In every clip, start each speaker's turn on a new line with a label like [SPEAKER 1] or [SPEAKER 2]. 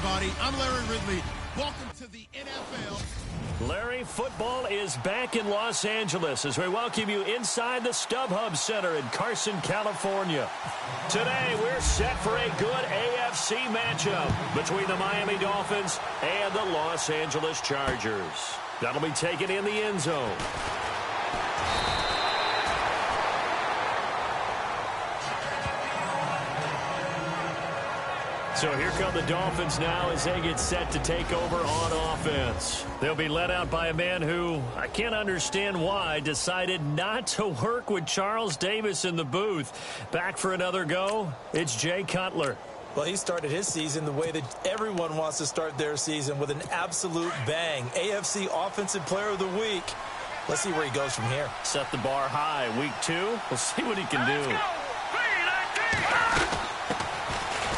[SPEAKER 1] everybody. I'm Larry Ridley. Welcome to the NFL.
[SPEAKER 2] Larry, football is back in Los Angeles as we welcome you inside the StubHub Center in Carson, California. Today, we're set for a good AFC matchup between the Miami Dolphins and the Los Angeles Chargers. That'll be taken in the end zone. So here come the Dolphins now as they get set to take over on offense. They'll be led out by a man who, I can't understand why, decided not to work with Charles Davis in the booth. Back for another go, it's Jay Cutler.
[SPEAKER 3] Well, he started his season the way that everyone wants to start their season, with an absolute bang. AFC Offensive Player of the Week. Let's see where he goes from here.
[SPEAKER 2] Set the bar high. Week 2, we'll see what he can do.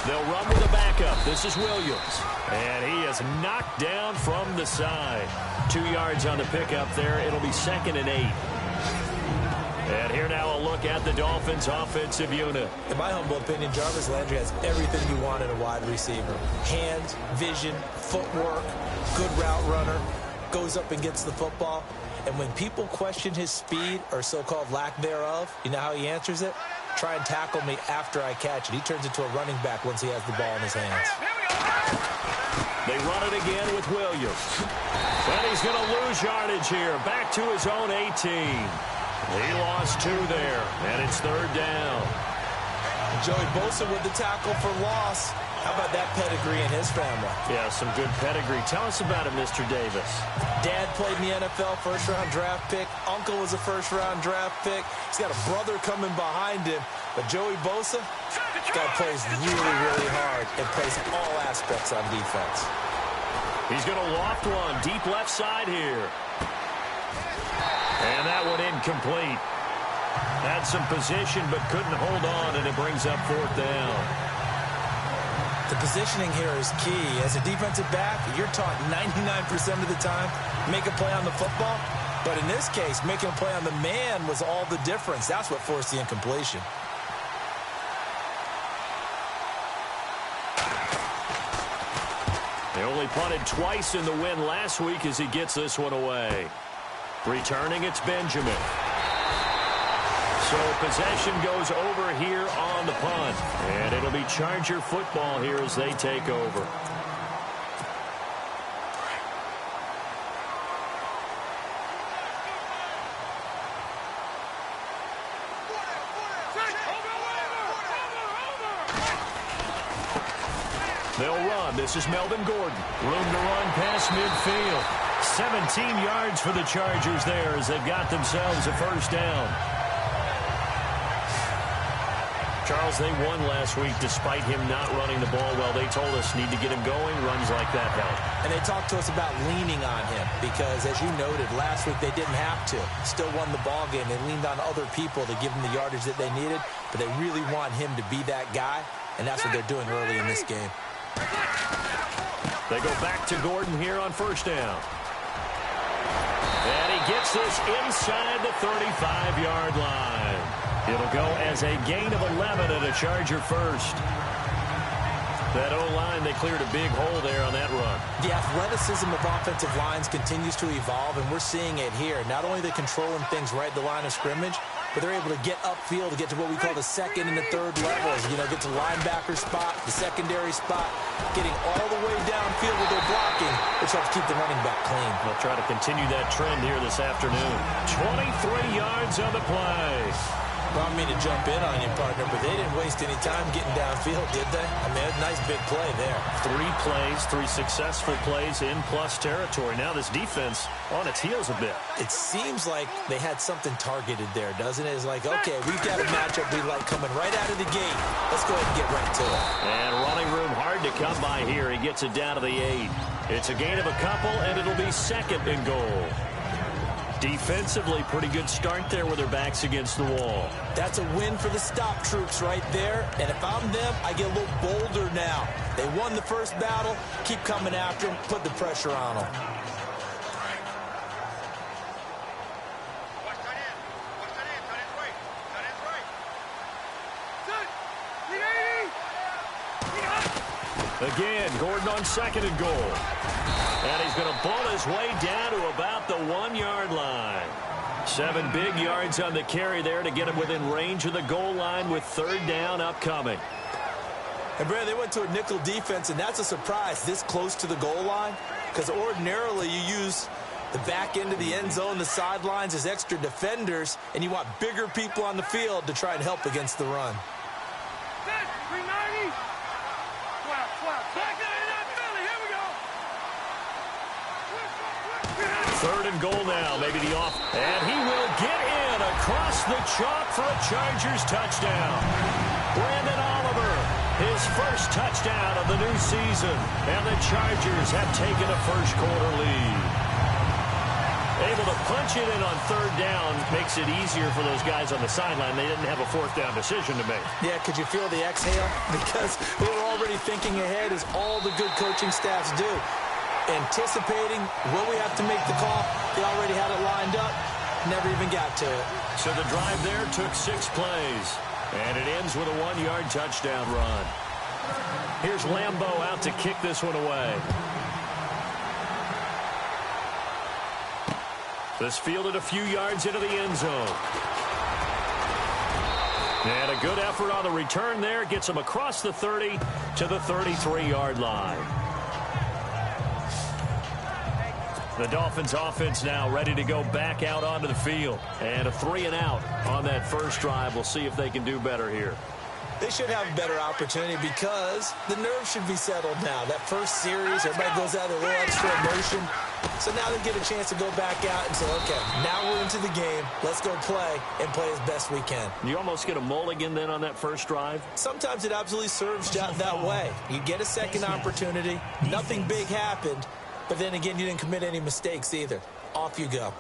[SPEAKER 2] They'll run with a backup. This is Williams. And he is knocked down from the side. 2 yards on the pickup there. It'll be 2nd and 8. And here now a look at the Dolphins' offensive unit.
[SPEAKER 3] In my humble opinion, Jarvis Landry has everything you want in a wide receiver. Hands, vision, footwork, good route runner, goes up and gets the football. And when people question his speed or so-called lack thereof, you know how he answers it? Try and tackle me after I catch it. He turns into a running back once he has the ball in his hands.
[SPEAKER 2] They run it again with Williams. And he's going to lose yardage here. Back to his own 18. He lost 2 there, and it's 3rd down.
[SPEAKER 3] Joey Bosa with the tackle for loss. How about that pedigree in his family?
[SPEAKER 2] Yeah, some good pedigree. Tell us about it, Mr. Davis.
[SPEAKER 3] Dad played in the NFL, first-round draft pick. Uncle was a first-round draft pick. He's got a brother coming behind him. But Joey Bosa, guy plays really, really hard and plays all aspects on defense.
[SPEAKER 2] He's going to loft one deep left side here. And that one incomplete. Had some position but couldn't hold on, and it brings up 4th down.
[SPEAKER 3] The positioning here is key. As a defensive back, you're taught 99% of the time, make a play on the football. But in this case, making a play on the man was all the difference. That's what forced the incompletion.
[SPEAKER 2] They only punted twice in the win last week as he gets this one away. Returning, it's Benjamin. So possession goes over here on the punt. And it'll be Charger football here as they take over. They'll run. This is Melvin Gordon. Room to run past midfield. 17 yards for the Chargers there as they've got themselves a 1st down. Charles, they won last week despite him not running the ball well. They told us need to get him going. Runs like that help.
[SPEAKER 3] And they talked to us about leaning on him because, as you noted, last week they didn't have to. Still won the ball game. They leaned on other people to give them the yardage that they needed, but they really want him to be that guy, and that's what they're doing early in this game.
[SPEAKER 2] They go back to Gordon here on 1st down. And he gets this inside the 35-yard line. It'll go as a gain of 11 and a Charger 1st. That O-line, they cleared a big hole there on that run.
[SPEAKER 3] The athleticism of offensive lines continues to evolve, and we're seeing it here. Not only are they controlling things right at the line of scrimmage, but they're able to get upfield to get to what we call the 2nd and the 3rd levels. You know, get to linebacker spot, the secondary spot, getting all the way downfield with their blocking, which helps keep the running back clean.
[SPEAKER 2] They'll try to continue that trend here this afternoon. 23 yards on the play.
[SPEAKER 3] Well, I mean to jump in on you, partner, but they didn't waste any time getting downfield, did they? I mean, a nice big play there.
[SPEAKER 2] 3 plays, 3 successful plays in plus territory. Now this defense on its heels a bit.
[SPEAKER 3] It seems like they had something targeted there, doesn't it? It's like, okay, we've got a matchup we like coming right out of the gate. Let's go ahead and get right to it.
[SPEAKER 2] And running room hard to come by here. He gets it down to the 8. It's a gain of a couple, and it'll be 2nd and goal. Defensively, pretty good start there with their backs against the wall.
[SPEAKER 3] That's a win for the stop troops right there. And if I'm them, I get a little bolder now. They won the first battle. Keep coming after them. Put the pressure on them.
[SPEAKER 2] Again, Gordon on 2nd and goal. And he's going to pull his way down to about the 1-yard line. 7 big yards on the carry there to get him within range of the goal line with 3rd down upcoming.
[SPEAKER 3] And, Brad, they went to a nickel defense, and that's a surprise this close to the goal line, because ordinarily you use the back end of the end zone, the sidelines as extra defenders, and you want bigger people on the field to try and help against the run.
[SPEAKER 2] 3rd and goal now, maybe the off. And he will get in across the chalk for a Chargers touchdown. Brandon Oliver, his first touchdown of the new season. And the Chargers have taken a first-quarter lead. Able to punch it in on 3rd down makes it easier for those guys on the sideline. They didn't have a 4th down decision to make. Yeah, could you feel the exhale? Because they were already thinking ahead, as all the good coaching staffs do. Anticipating, will we have to make the call? They already had it lined up, never even got to it. So the drive there took 6 plays, and it ends with a 1-yard touchdown run. Here's Lambeau out to kick this one away. This fielded a few yards into the end zone. And a good effort on the return there gets him across the 30 to the 33-yard line. The Dolphins offense now ready to go back out onto the field. And a 3-and-out on that first drive. We'll see if they can do better here. They should have a better opportunity because the nerves should be settled now. That first series, everybody goes out with a little extra emotion. So now they get a chance to go back out and say, okay, now we're into the game. Let's go play and play as best we can. You almost get a mulligan then on that first drive? Sometimes it absolutely serves that way. You get a second opportunity. Nothing big happened. But then again, you didn't commit any mistakes either. Off you go.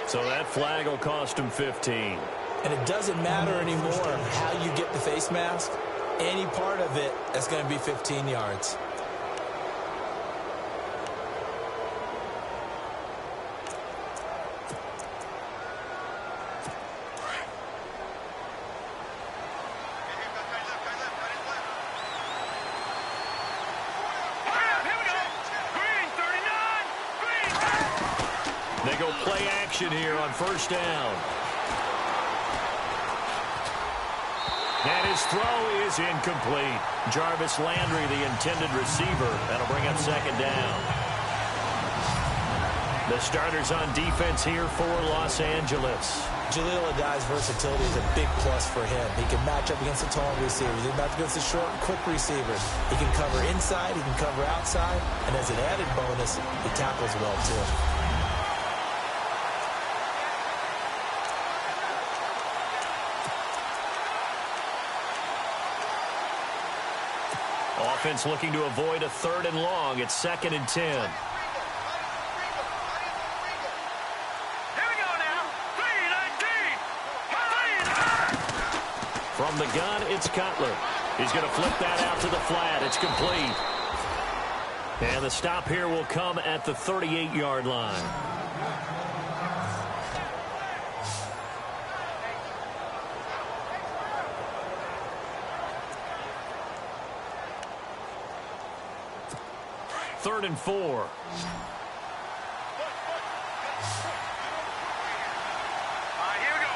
[SPEAKER 2] So that flag will cost him 15. And it doesn't matter anymore how you get the face mask. Any part of it, that's going to be 15 yards. They go play action here on 1st down. And his throw is incomplete. Jarvis Landry, the intended receiver. That'll bring up 2nd down. The starters on defense here for Los Angeles. Jaleel Adai's versatility is a big plus for him. He can match up against the tall receivers. He can match up against the short and quick receivers. He can cover inside. He can cover outside. And as an added bonus, he tackles well, too. Offense looking to avoid a 3rd and long. It's 2nd and 10.
[SPEAKER 4] Here we go now. 3-19.
[SPEAKER 2] From the gun, it's Cutler. He's going to flip that out to the flat. It's complete. And the stop here will come at the 38-yard line. Third and 4.
[SPEAKER 4] All right, here we go.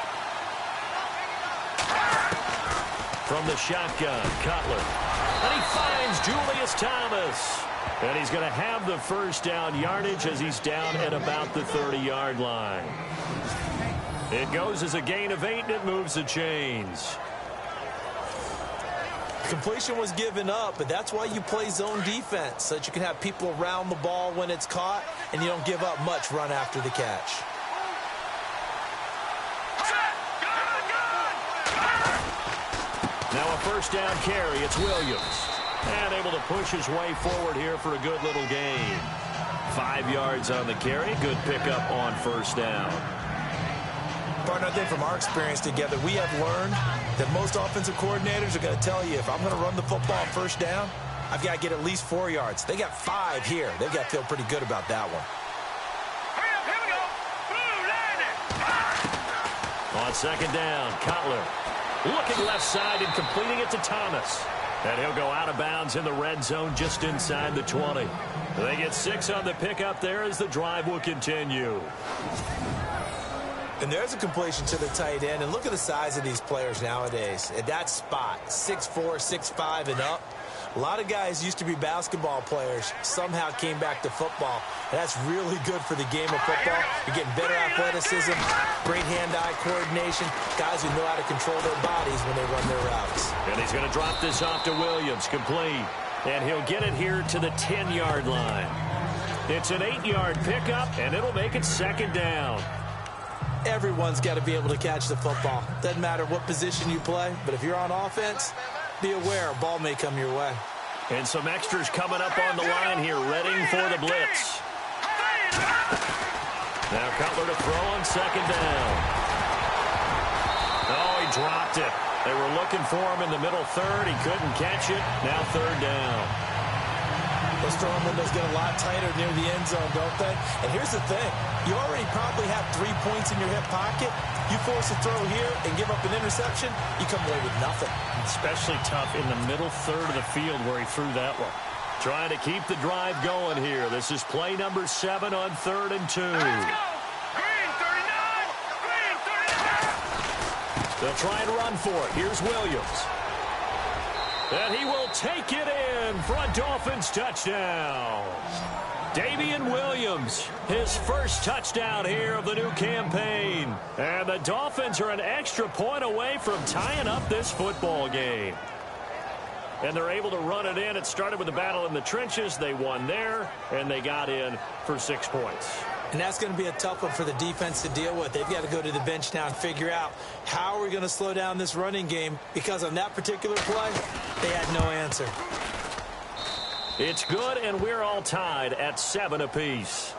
[SPEAKER 2] From the shotgun, Cutler. And he finds Julius Thomas. And he's going to have the 1st down yardage as he's down at about the 30-yard line. It goes as a gain of 8, and it moves the chains.
[SPEAKER 3] Completion was given up, but that's why you play zone defense, so that you can have people around the ball when it's caught, and you don't give up much run after the catch.
[SPEAKER 2] Now a 1st down carry. It's Williams. And able to push his way forward here for a good little gain. 5 yards on the carry. Good pickup on 1st down.
[SPEAKER 3] Partner, I think from our experience together, we have learned that most offensive coordinators are going to tell you, if I'm going to run the football on 1st down, I've got to get at least 4 yards. They got 5 here. They've got to feel pretty good about that one.
[SPEAKER 4] Here we go.
[SPEAKER 2] On 2nd down, Cutler looking left side and completing it to Thomas. And he'll go out of bounds in the red zone just inside the 20. They get 6 on the pickup there as the drive will continue.
[SPEAKER 3] And there's a completion to the tight end. And look at the size of these players nowadays. At that spot, 6'4", 6'5", and up. A lot of guys used to be basketball players, somehow came back to football. And that's really good for the game of football. You're getting better athleticism, great hand-eye coordination, guys who know how to control their bodies when they run their routes.
[SPEAKER 2] And he's going to drop this off to Williams, complete. And he'll get it here to the 10-yard line. It's an 8-yard pickup, and it'll make it 2nd down.
[SPEAKER 3] Everyone's got to be able to catch the football. Doesn't matter what position you play, but if you're on offense, be aware a ball may come your way.
[SPEAKER 2] And some extras coming up on the line here, ready for the blitz. Now Cutler to throw on 2nd down. Oh, he dropped it. They were looking for him in the middle third. He couldn't catch it. Now 3rd down.
[SPEAKER 3] Those throwing windows get a lot tighter near the end zone, don't they? And here's the thing. You already probably have 3 points in your hip pocket. You force a throw here and give up an interception, you come away with nothing.
[SPEAKER 2] Especially tough in the middle third of the field where he threw that one. Trying to keep the drive going here. This is play number 7 on 3rd and 2.
[SPEAKER 4] Let's go! Green 39! Green 39!
[SPEAKER 2] They'll try and run for it. Here's Williams. And he will take it in for a Dolphins touchdown. Damian Williams, his first touchdown here of the new campaign. And the Dolphins are an extra point away from tying up this football game. And they're able to run it in. It started with a battle in the trenches. They won there, and they got in for 6 points.
[SPEAKER 3] And that's going to be a tough one for the defense to deal with. They've got to go to the bench now and figure out how are we going to slow down this running game, because on that particular play, they had no answer.
[SPEAKER 2] It's good, and we're all tied at 7 apiece.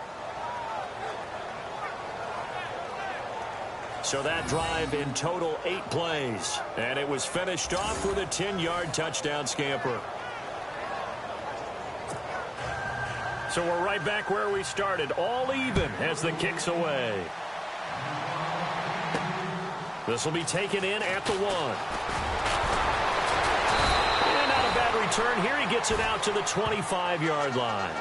[SPEAKER 2] So that drive in total 8 plays, and it was finished off with a 10-yard touchdown scamper. So we're right back where we started, all even as the kick's away. This will be taken in at the 1. And not a bad return here. He gets it out to the 25-yard line.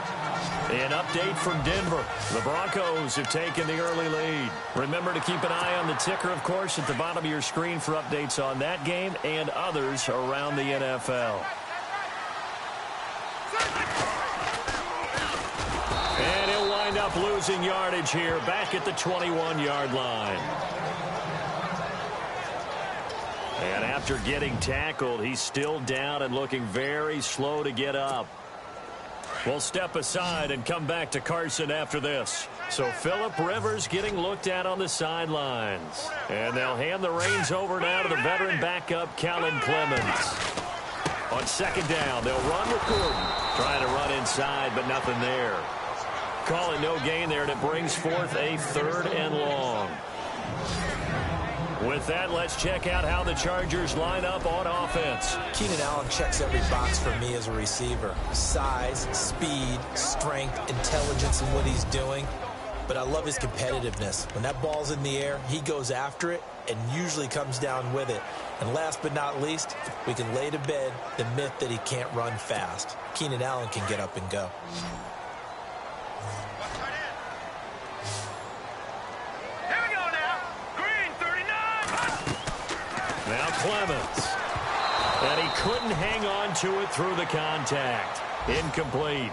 [SPEAKER 2] An update from Denver. The Broncos have taken the early lead. Remember to keep an eye on the ticker, of course, at the bottom of your screen for updates on that game and others around the NFL. And he'll wind up losing yardage here back at the 21-yard line. And after getting tackled, he's still down and looking very slow to get up. We'll step aside and come back to Carson after this. So Phillip Rivers getting looked at on the sidelines. And they'll hand the reins over now to the veteran backup, Kellen Clemens. On 2nd down, they'll run with Gordon. Trying to run inside, but nothing there. Call it no gain there, and it brings forth a 3rd and long. With that, let's check out how the Chargers line up on offense.
[SPEAKER 3] Keenan Allen checks every box for me as a receiver. Size, speed, strength, intelligence in what he's doing. But I love his competitiveness. When that ball's in the air, he goes after it and usually comes down with it. And last but not least, we can lay to bed the myth that he can't run fast. Keenan Allen can get up and go.
[SPEAKER 2] Now Clemens. And he couldn't hang on to it through the contact. Incomplete.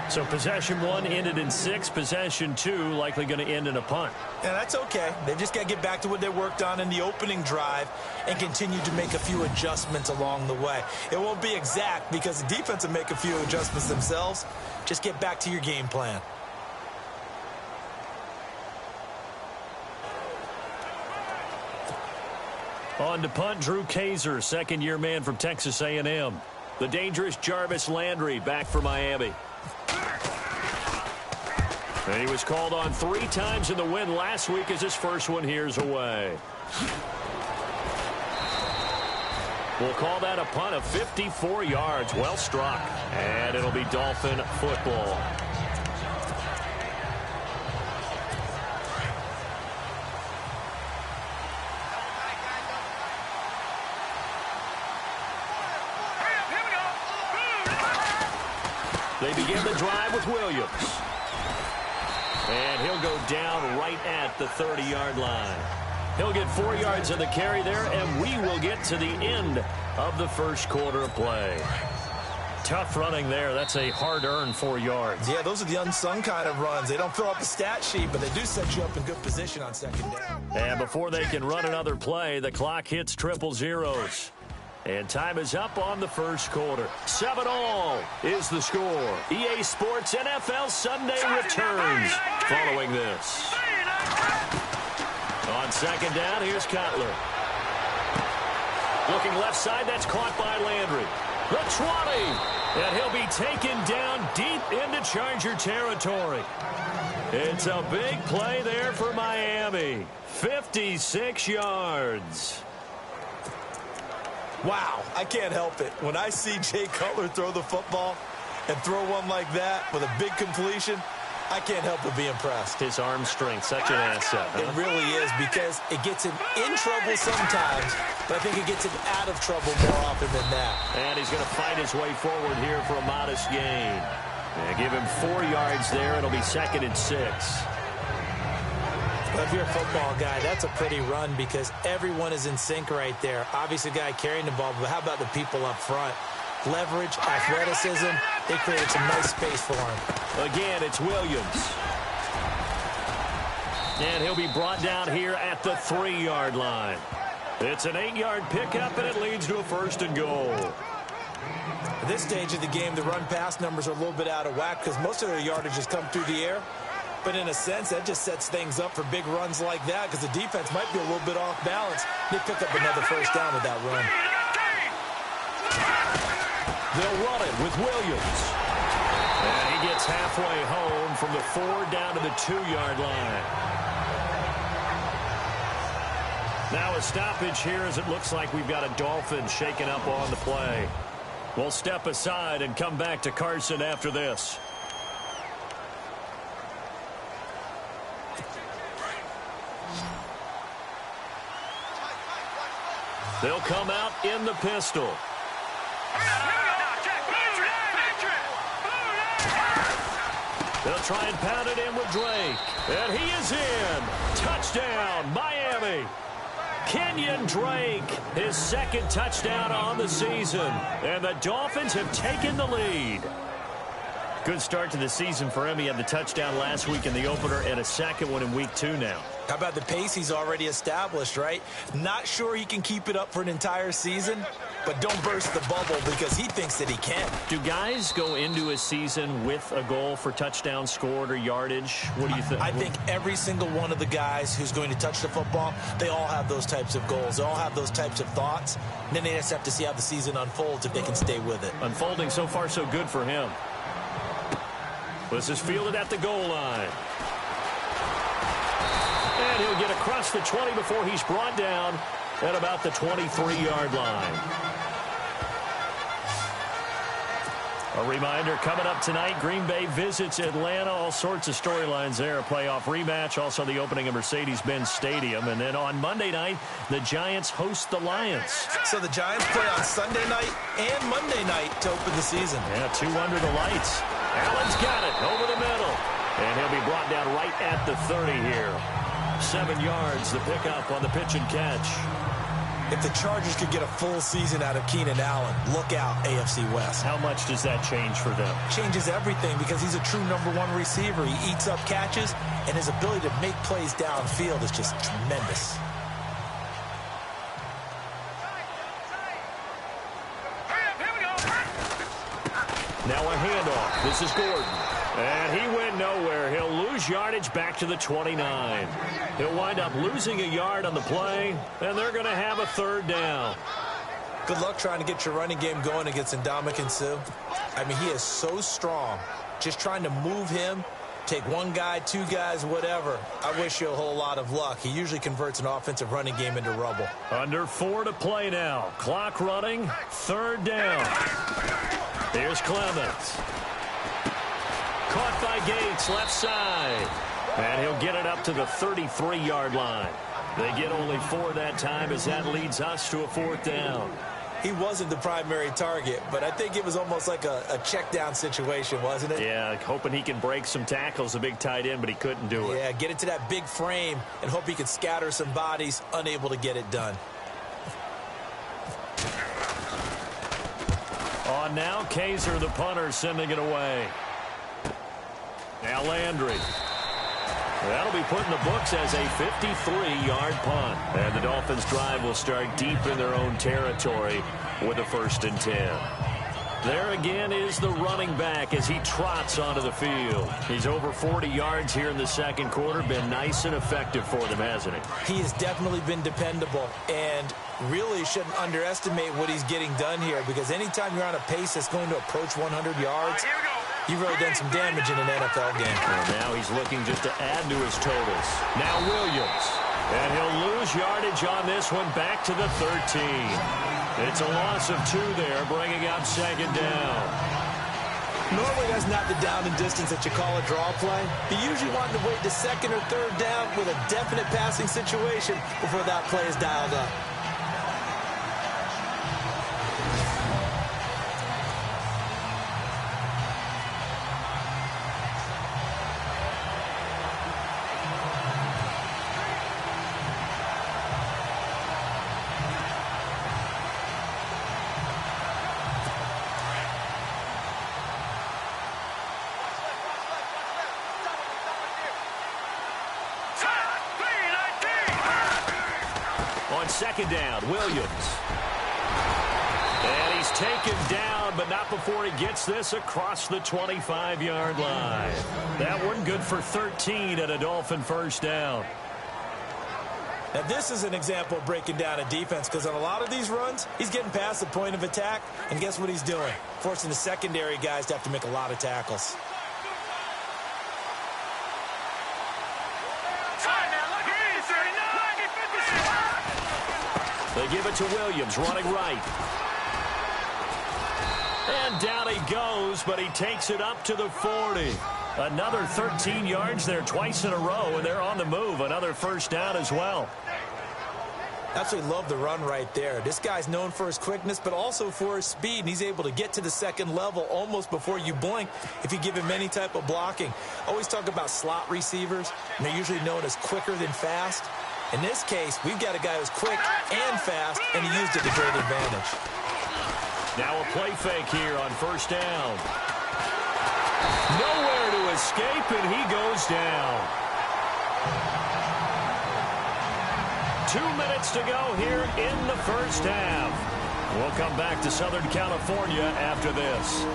[SPEAKER 2] So possession 1 ended in 6. Possession 2 likely going to end in a punt.
[SPEAKER 3] Yeah, that's okay. They've just got to get back to what they worked on in the opening drive and continue to make a few adjustments along the way. It won't be exact because the defense will make a few adjustments themselves. Just get back to your game plan.
[SPEAKER 2] On to punt, Drew Kaiser, 2nd-year man from Texas A&M. The dangerous Jarvis Landry back for Miami. And he was called on 3 times in the win last week as his first one here's away. We'll call that a punt of 54 yards. Well struck. And it'll be Dolphin football. They begin the drive with Williams. And he'll go down right at the 30-yard line. He'll get 4 yards on the carry there, and we will get to the end of the first quarter of play. Tough running there. That's a hard-earned 4 yards.
[SPEAKER 3] Yeah, those are the unsung kind of runs. They don't fill up the stat sheet, but they do set you up in good position on second down.
[SPEAKER 2] And before they can run another play, the clock hits triple zeros. And time is up on the first quarter. 7-all is the score. EA Sports NFL Sunday returns following this. On second down, here's Cutler. Looking left side, that's caught by Landry. The 20, and he'll be taken down deep into Charger territory. It's a big play there for Miami. 56 yards.
[SPEAKER 3] Wow, I can't help it. When I see Jay Cutler throw the football and throw one like that with a big completion, I can't help but be impressed.
[SPEAKER 2] His arm strength, such an asset. Huh?
[SPEAKER 3] It really is, because it gets him in trouble sometimes, but I think it gets him out of trouble more often than that.
[SPEAKER 2] And he's going to fight his way forward here for a modest gain. And give him 4 yards there. It'll be 2nd and 6.
[SPEAKER 3] Well, if you're a football guy, that's a pretty run because everyone is in sync right there. Obviously, the guy carrying the ball, but how about the people up front? Leverage, athleticism, they created some nice space for him.
[SPEAKER 2] Again, it's Williams. And he'll be brought down here at the 3-yard line. It's an 8-yard pickup, and it leads to a 1st and goal.
[SPEAKER 3] At this stage of the game, the run-pass numbers are a little bit out of whack because most of their yardage has come through the air. But in a sense, that just sets things up for big runs like that because the defense might be a little bit off balance. They pick up another 1st down with that run.
[SPEAKER 2] They'll run it with Williams. And he gets halfway home from the 4 down to the 2-yard line. Now a stoppage here as it looks like we've got a Dolphin shaken up on the play. We'll step aside and come back to Carson after this. They'll come out in the pistol. They'll try and pound it in with Drake. And he is in. Touchdown, Miami. Kenyon Drake, his 2nd touchdown on the season. And the Dolphins have taken the lead. Good start to the season for him. He had the touchdown last week in the opener and a 2nd one in week 2 now.
[SPEAKER 3] How about the pace he's already established, right? Not sure he can keep it up for an entire season, but don't burst the bubble because he thinks that he can.
[SPEAKER 2] Do guys go into a season with a goal for touchdown scored or yardage? What do you think?
[SPEAKER 3] I think every single one of the guys who's going to touch the football, they all have those types of goals. They all have those types of thoughts. And then they just have to see how the season unfolds if they can stay with it.
[SPEAKER 2] Unfolding so far so good for him. This is fielded at the goal line. And he'll get across the 20 before he's brought down at about the 23-yard line. A reminder, coming up tonight, Green Bay visits Atlanta. All sorts of storylines there. A playoff rematch, also the opening of Mercedes-Benz Stadium. And then on Monday night, the Giants host the Lions.
[SPEAKER 3] So the Giants play on Sunday night and Monday night to open the season.
[SPEAKER 2] Yeah, 2 under the lights. Allen's got it over the middle. And he'll be brought down right at the 30 here. 7 yards, the pickup on the pitch and catch.
[SPEAKER 3] If the Chargers could get a full season out of Keenan Allen, look out, AFC West.
[SPEAKER 2] How much does that change for them?
[SPEAKER 3] Changes everything because he's a true #1 receiver. He eats up catches, and his ability to make plays downfield is just tremendous.
[SPEAKER 2] Now a handoff. This is Gordon. And he went nowhere. He'll lose yardage back to the 29. He'll wind up losing a yard on the play, and they're going to have a 3rd down.
[SPEAKER 3] Good luck trying to get your running game going against Ndamukong Suh. I mean, he is so strong. Just trying to move him, take 1 guy, 2 guys, whatever. I wish you a whole lot of luck. He usually converts an offensive running game into rubble.
[SPEAKER 2] Under 4 to play now. Clock running. 3rd down. Here's Clemens. Caught by Gates, left side. And he'll get it up to the 33-yard line. They get only 4 that time as that leads us to a 4th down.
[SPEAKER 3] he wasn't the primary target, but I think it was almost like a check down situation, wasn't it?
[SPEAKER 2] Yeah, hoping he can break some tackles, a big tight end, but he couldn't do it.
[SPEAKER 3] Yeah, get into that big frame and hope he could scatter some bodies, unable to get it done.
[SPEAKER 2] On now, Kaiser, the punter, sending it away. Now Landry. That'll be put in the books as a 53-yard punt. And the Dolphins' drive will start deep in their own territory with a 1st and 10. There again is the running back as he trots onto the field. He's over 40 yards here in the second quarter. Been nice and effective for them, hasn't he?
[SPEAKER 3] He has definitely been dependable and really shouldn't underestimate what he's getting done here, because anytime you're on a pace that's going to approach 100 yards, you've really done some damage in an NFL game.
[SPEAKER 2] And now he's looking just to add to his totals. Now Williams. And he'll lose yardage on this one, back to the 13. It's a loss of 2 there, bringing up 2nd down.
[SPEAKER 3] Normally that's not the down and distance that you call a draw play. You usually want to wait to 2nd or 3rd down with a definite passing situation before that play is dialed up.
[SPEAKER 2] On 2nd down, Williams. And he's taken down, but not before he gets this across the 25-yard line. That one good for 13 at a Dolphin 1st down.
[SPEAKER 3] Now, this is an example of breaking down a defense, because on a lot of these runs, he's getting past the point of attack, and guess what he's doing? Forcing the secondary guys to have to make a lot of tackles.
[SPEAKER 2] They give it to Williams, running right. And down he goes, but he takes it up to the 40. Another 13 yards there twice in a row, and they're on the move. Another 1st down as well.
[SPEAKER 3] Absolutely love the run right there. This guy's known for his quickness, but also for his speed. And he's able to get to the 2nd level almost before you blink if you give him any type of blocking. Always talk about slot receivers, and they're usually known as quicker than fast. In this case, we've got a guy who's quick and fast, and he used it to great advantage.
[SPEAKER 2] Now a play fake here on 1st down. Nowhere to escape, and he goes down. 2 minutes to go here in the 1st half. We'll come back to Southern California after this.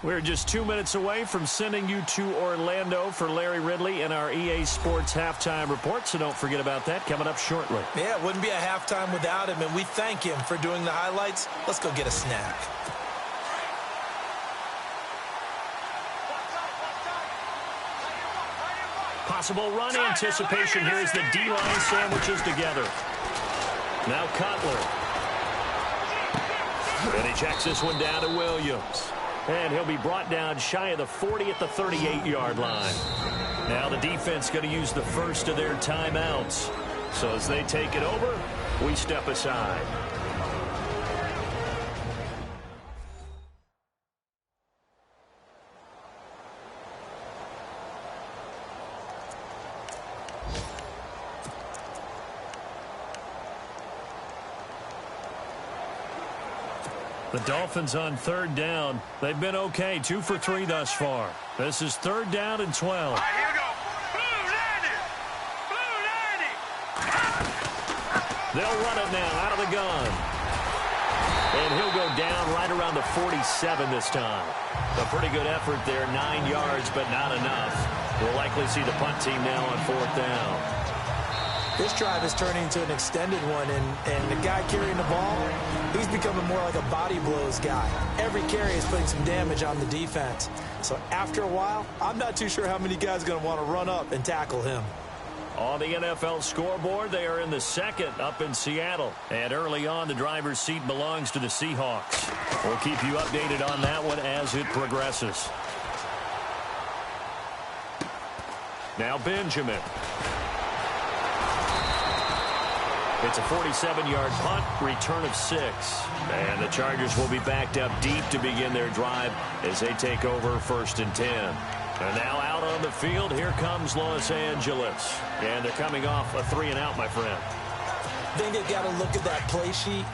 [SPEAKER 2] We're just 2 minutes away from sending you to Orlando for Larry Ridley and our EA Sports Halftime Report, so don't forget about that coming up shortly.
[SPEAKER 3] Yeah, it wouldn't be a halftime without him, and we thank him for doing the highlights. Let's go get a snack.
[SPEAKER 2] Possible run anticipation here as the D-line sandwiches together. Now Cutler. And he checks this one down to Williams. And he'll be brought down shy of the 40 at the 38-yard line. Now the defense going to use the first of their timeouts. So as they take it over, we step aside. The Dolphins on 3rd down. They've been okay, 2 for 3 thus far. This is 3rd down and 12.
[SPEAKER 4] All right, here we go. Blue landing. Blue landing.
[SPEAKER 2] They'll run it now out of the gun. And he'll go down right around the 47 this time. A pretty good effort there, 9 yards, but not enough. We'll likely see the punt team now on 4th down.
[SPEAKER 3] This drive is turning into an extended one, and the guy carrying the ball, he's becoming more like a body blows guy. Every carry is putting some damage on the defense. So after a while, I'm not too sure how many guys are going to want to run up and tackle him.
[SPEAKER 2] On the NFL scoreboard, they are in the 2nd up in Seattle. And early on, the driver's seat belongs to the Seahawks. We'll keep you updated on that one as it progresses. Now Benjamin. It's a 47-yard punt, return of 6. And the Chargers will be backed up deep to begin their drive as they take over 1st and 10. And now out on the field, here comes Los Angeles. And they're coming off a 3-and-out, my friend.
[SPEAKER 3] I think they've got to look at that play sheet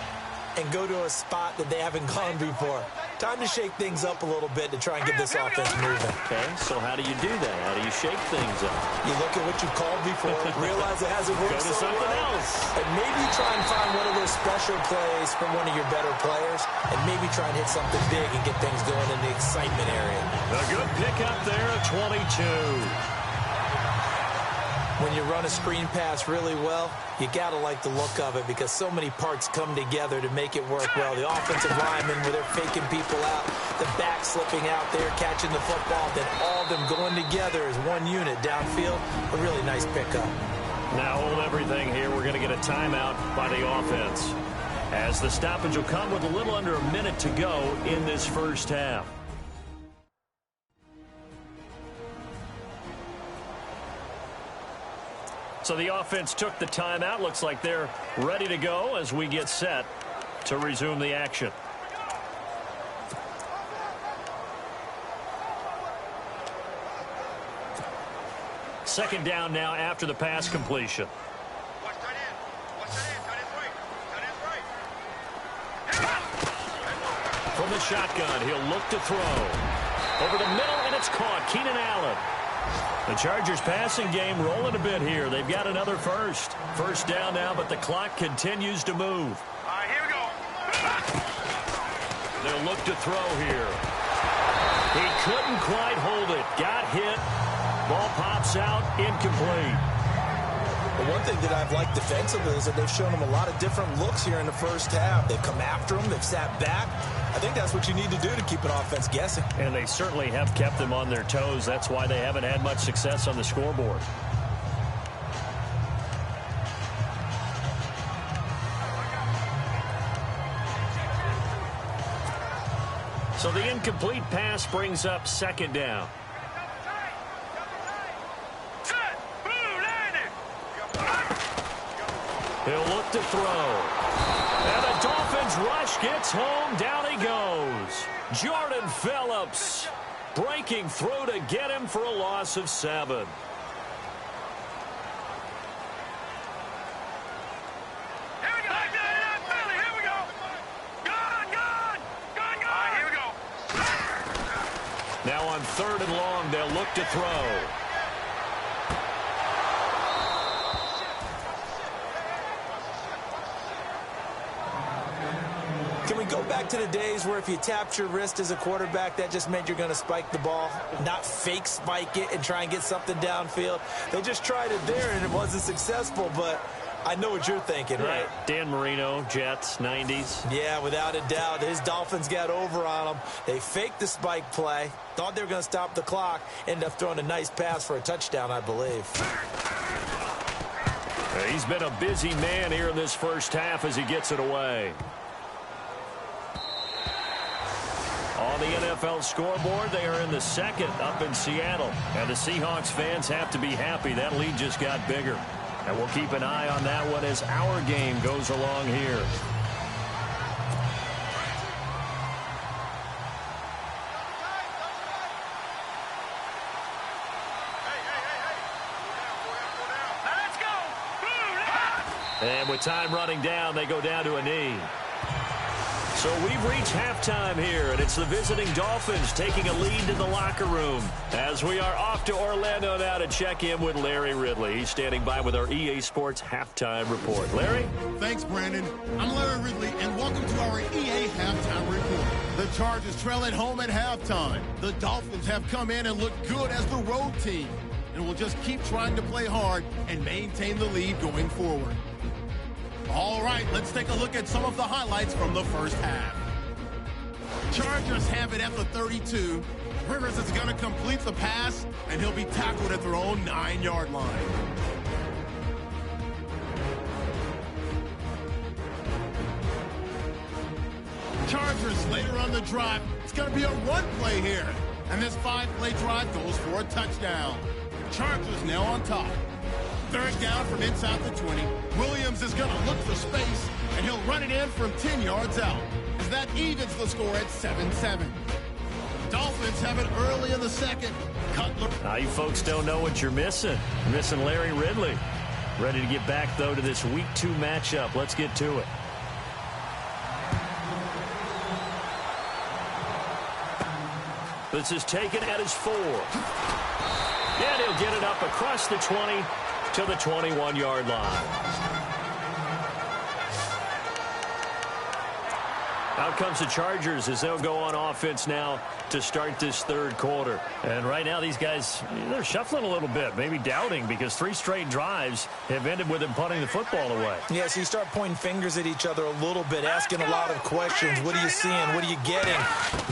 [SPEAKER 3] and go to a spot that they haven't gone before. Time to shake things up a little bit to try and get this offense moving.
[SPEAKER 2] Okay, so how do you do that? How do you shake things up?
[SPEAKER 3] You look at what you called before, realize it hasn't worked
[SPEAKER 2] Go to
[SPEAKER 3] so
[SPEAKER 2] something
[SPEAKER 3] well,
[SPEAKER 2] else.
[SPEAKER 3] and maybe try and find one of those special plays from one of your better players, and maybe try and hit something big and get things going in the excitement area.
[SPEAKER 2] A good pickup there at 22.
[SPEAKER 3] When you run a screen pass really well, you got to like the look of it because so many parts come together to make it work well. The offensive linemen, where they're faking people out, the back slipping out there, catching the football, then all of them going together as one unit downfield. A really nice pickup.
[SPEAKER 2] Now hold everything here. We're going to get a timeout by the offense, as the stoppage will come with a little under a minute to go in this first half. So the offense took the timeout. Looks like they're ready to go as we get set to resume the action. Second down now after the pass completion. From the shotgun, he'll look to throw. Over the middle, and it's caught. Keenan Allen. The Chargers passing game rolling a bit here. They've got another first. First down now, but the clock continues to move.
[SPEAKER 4] All right, here we go.
[SPEAKER 2] They'll look to throw here. He couldn't quite hold it. Got hit. Ball pops out. Incomplete.
[SPEAKER 3] The one thing that I've liked defensively is that they've shown them a lot of different looks here in the first half. They've come after them. They've sat back. I think that's what you need to do to keep an offense guessing.
[SPEAKER 2] And they certainly have kept them on their toes. That's why they haven't had much success on the scoreboard. So the incomplete pass brings up second down. He'll look to throw. And the Dolphins rush gets home. Down he goes. Jordan Phillips breaking through to get him for a loss of 7. Now on 3rd and long, they'll look to throw.
[SPEAKER 3] Can we go back to the days where if you tapped your wrist as a quarterback, that just meant you're going to spike the ball, not fake spike it and try and get something downfield? They just tried it there, and it wasn't successful, but I know what you're thinking, right?
[SPEAKER 2] Dan Marino, Jets, 90s.
[SPEAKER 3] Yeah, without a doubt. His Dolphins got over on him. They faked the spike play, thought they were going to stop the clock, ended up throwing a nice pass for a touchdown, I believe.
[SPEAKER 2] He's been a busy man here in this first half as he gets it away. On the NFL scoreboard, they are in the second up in Seattle. And the Seahawks fans have to be happy. That lead just got bigger. And we'll keep an eye on that one as our game goes along here. And with time running down, they go down to a knee. So we've reached halftime here, and it's the visiting Dolphins taking a lead to the locker room as we are off to Orlando now to check in with Larry Ridley. He's standing by with our EA Sports halftime report. Larry?
[SPEAKER 1] Thanks, Brandon. I'm Larry Ridley, and welcome to our EA halftime report. The Chargers trail at home at halftime. The Dolphins have come in and looked good as the road team, and will just keep trying to play hard and maintain the lead going forward. All right, let's take a look at some of the highlights from the first half. Chargers have it at the 32. Rivers is going to complete the pass, and he'll be tackled at their own 9-yard line. Chargers later on the drive. It's going to be a run play here. And this 5-play drive goes for a touchdown. Chargers now on top. Third down from inside the 20. Williams is going to look for space, and he'll run it in from 10 yards out. As that evens the score at 7-7. Dolphins have it early in the second. Cutler.
[SPEAKER 2] Now you folks don't know what you're missing. You're missing Larry Ridley. Ready to get back, though, to this Week 2 matchup. Let's get to it. This is taken at his 4. And he'll get it up across the 20 to the 21-yard line. Out comes the Chargers as they'll go on offense now to start this third quarter. And right now these guys, they're shuffling a little bit, maybe doubting, because 3 straight drives have ended with them punting the football away.
[SPEAKER 3] Yeah, so you start pointing fingers at each other a little bit, asking a lot of questions. What are you seeing? What are you getting?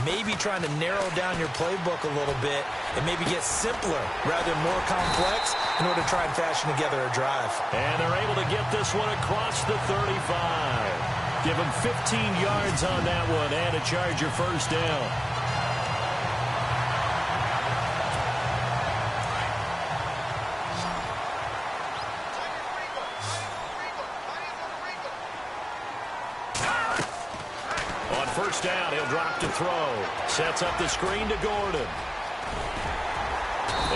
[SPEAKER 3] Maybe trying to narrow down your playbook a little bit and maybe get simpler rather than more complex in order to try and fashion together a drive.
[SPEAKER 2] And they're able to get this one across the 35. Give him 15 yards on that one and a Charger first down. On first down, he'll drop to throw. Sets up the screen to Gordon.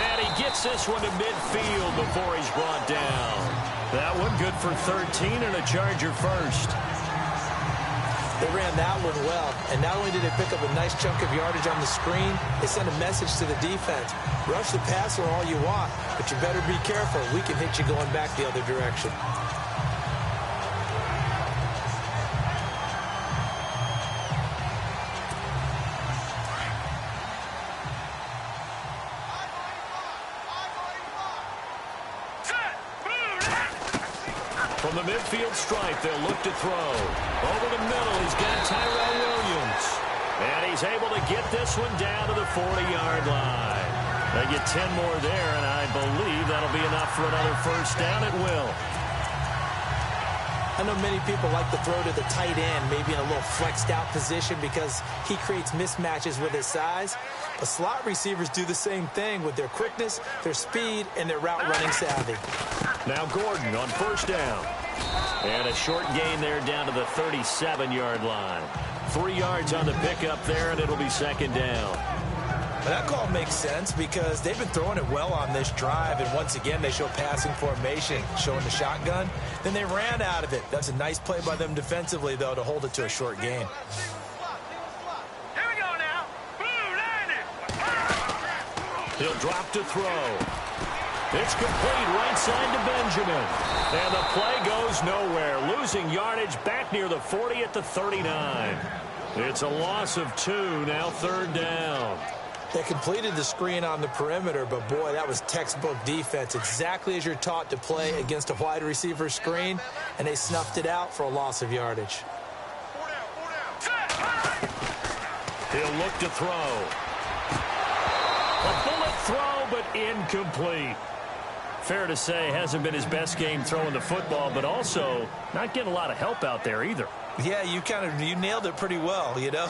[SPEAKER 2] And he gets this one to midfield before he's brought down. That one good for 13 and a Charger first.
[SPEAKER 3] They ran that one well, and not only did they pick up a nice chunk of yardage on the screen, they sent a message to the defense. Rush the passer all you want, but you better be careful. We can hit you going back the other direction.
[SPEAKER 2] From the midfield stripe, they'll look to throw. Over the middle, he's got Tyrell Williams. And he's able to get this one down to the 40-yard line. They get 10 more there, and I believe that'll be enough for another first down at will.
[SPEAKER 3] I know many people like to throw to the tight end, maybe in a little flexed out position because he creates mismatches with his size. But slot receivers do the same thing with their quickness, their speed, and their route running savvy.
[SPEAKER 2] Now Gordon on first down. And a short gain there down to the 37-yard line. 3 yards on the pickup there, and it'll be second down.
[SPEAKER 3] But that call makes sense because they've been throwing it well on this drive, and once again they show passing formation, showing the shotgun. Then they ran out of it. That's a nice play by them defensively, though, to hold it to a short gain.
[SPEAKER 4] Here we go now. Blue landed.
[SPEAKER 2] He'll drop to throw. It's complete right side to Benjamin. And the play goes nowhere. Losing yardage back near the 40 at the 39. It's a loss of 2, now third down.
[SPEAKER 3] They completed the screen on the perimeter, but boy, that was textbook defense. Exactly as you're taught to play against a wide receiver screen, and they snuffed it out for a loss of yardage.
[SPEAKER 2] He'll look to throw. A bullet throw, but incomplete. Fair to say, hasn't been his best game throwing the football, but also not getting a lot of help out there either.
[SPEAKER 3] Yeah, you nailed it pretty well, you know.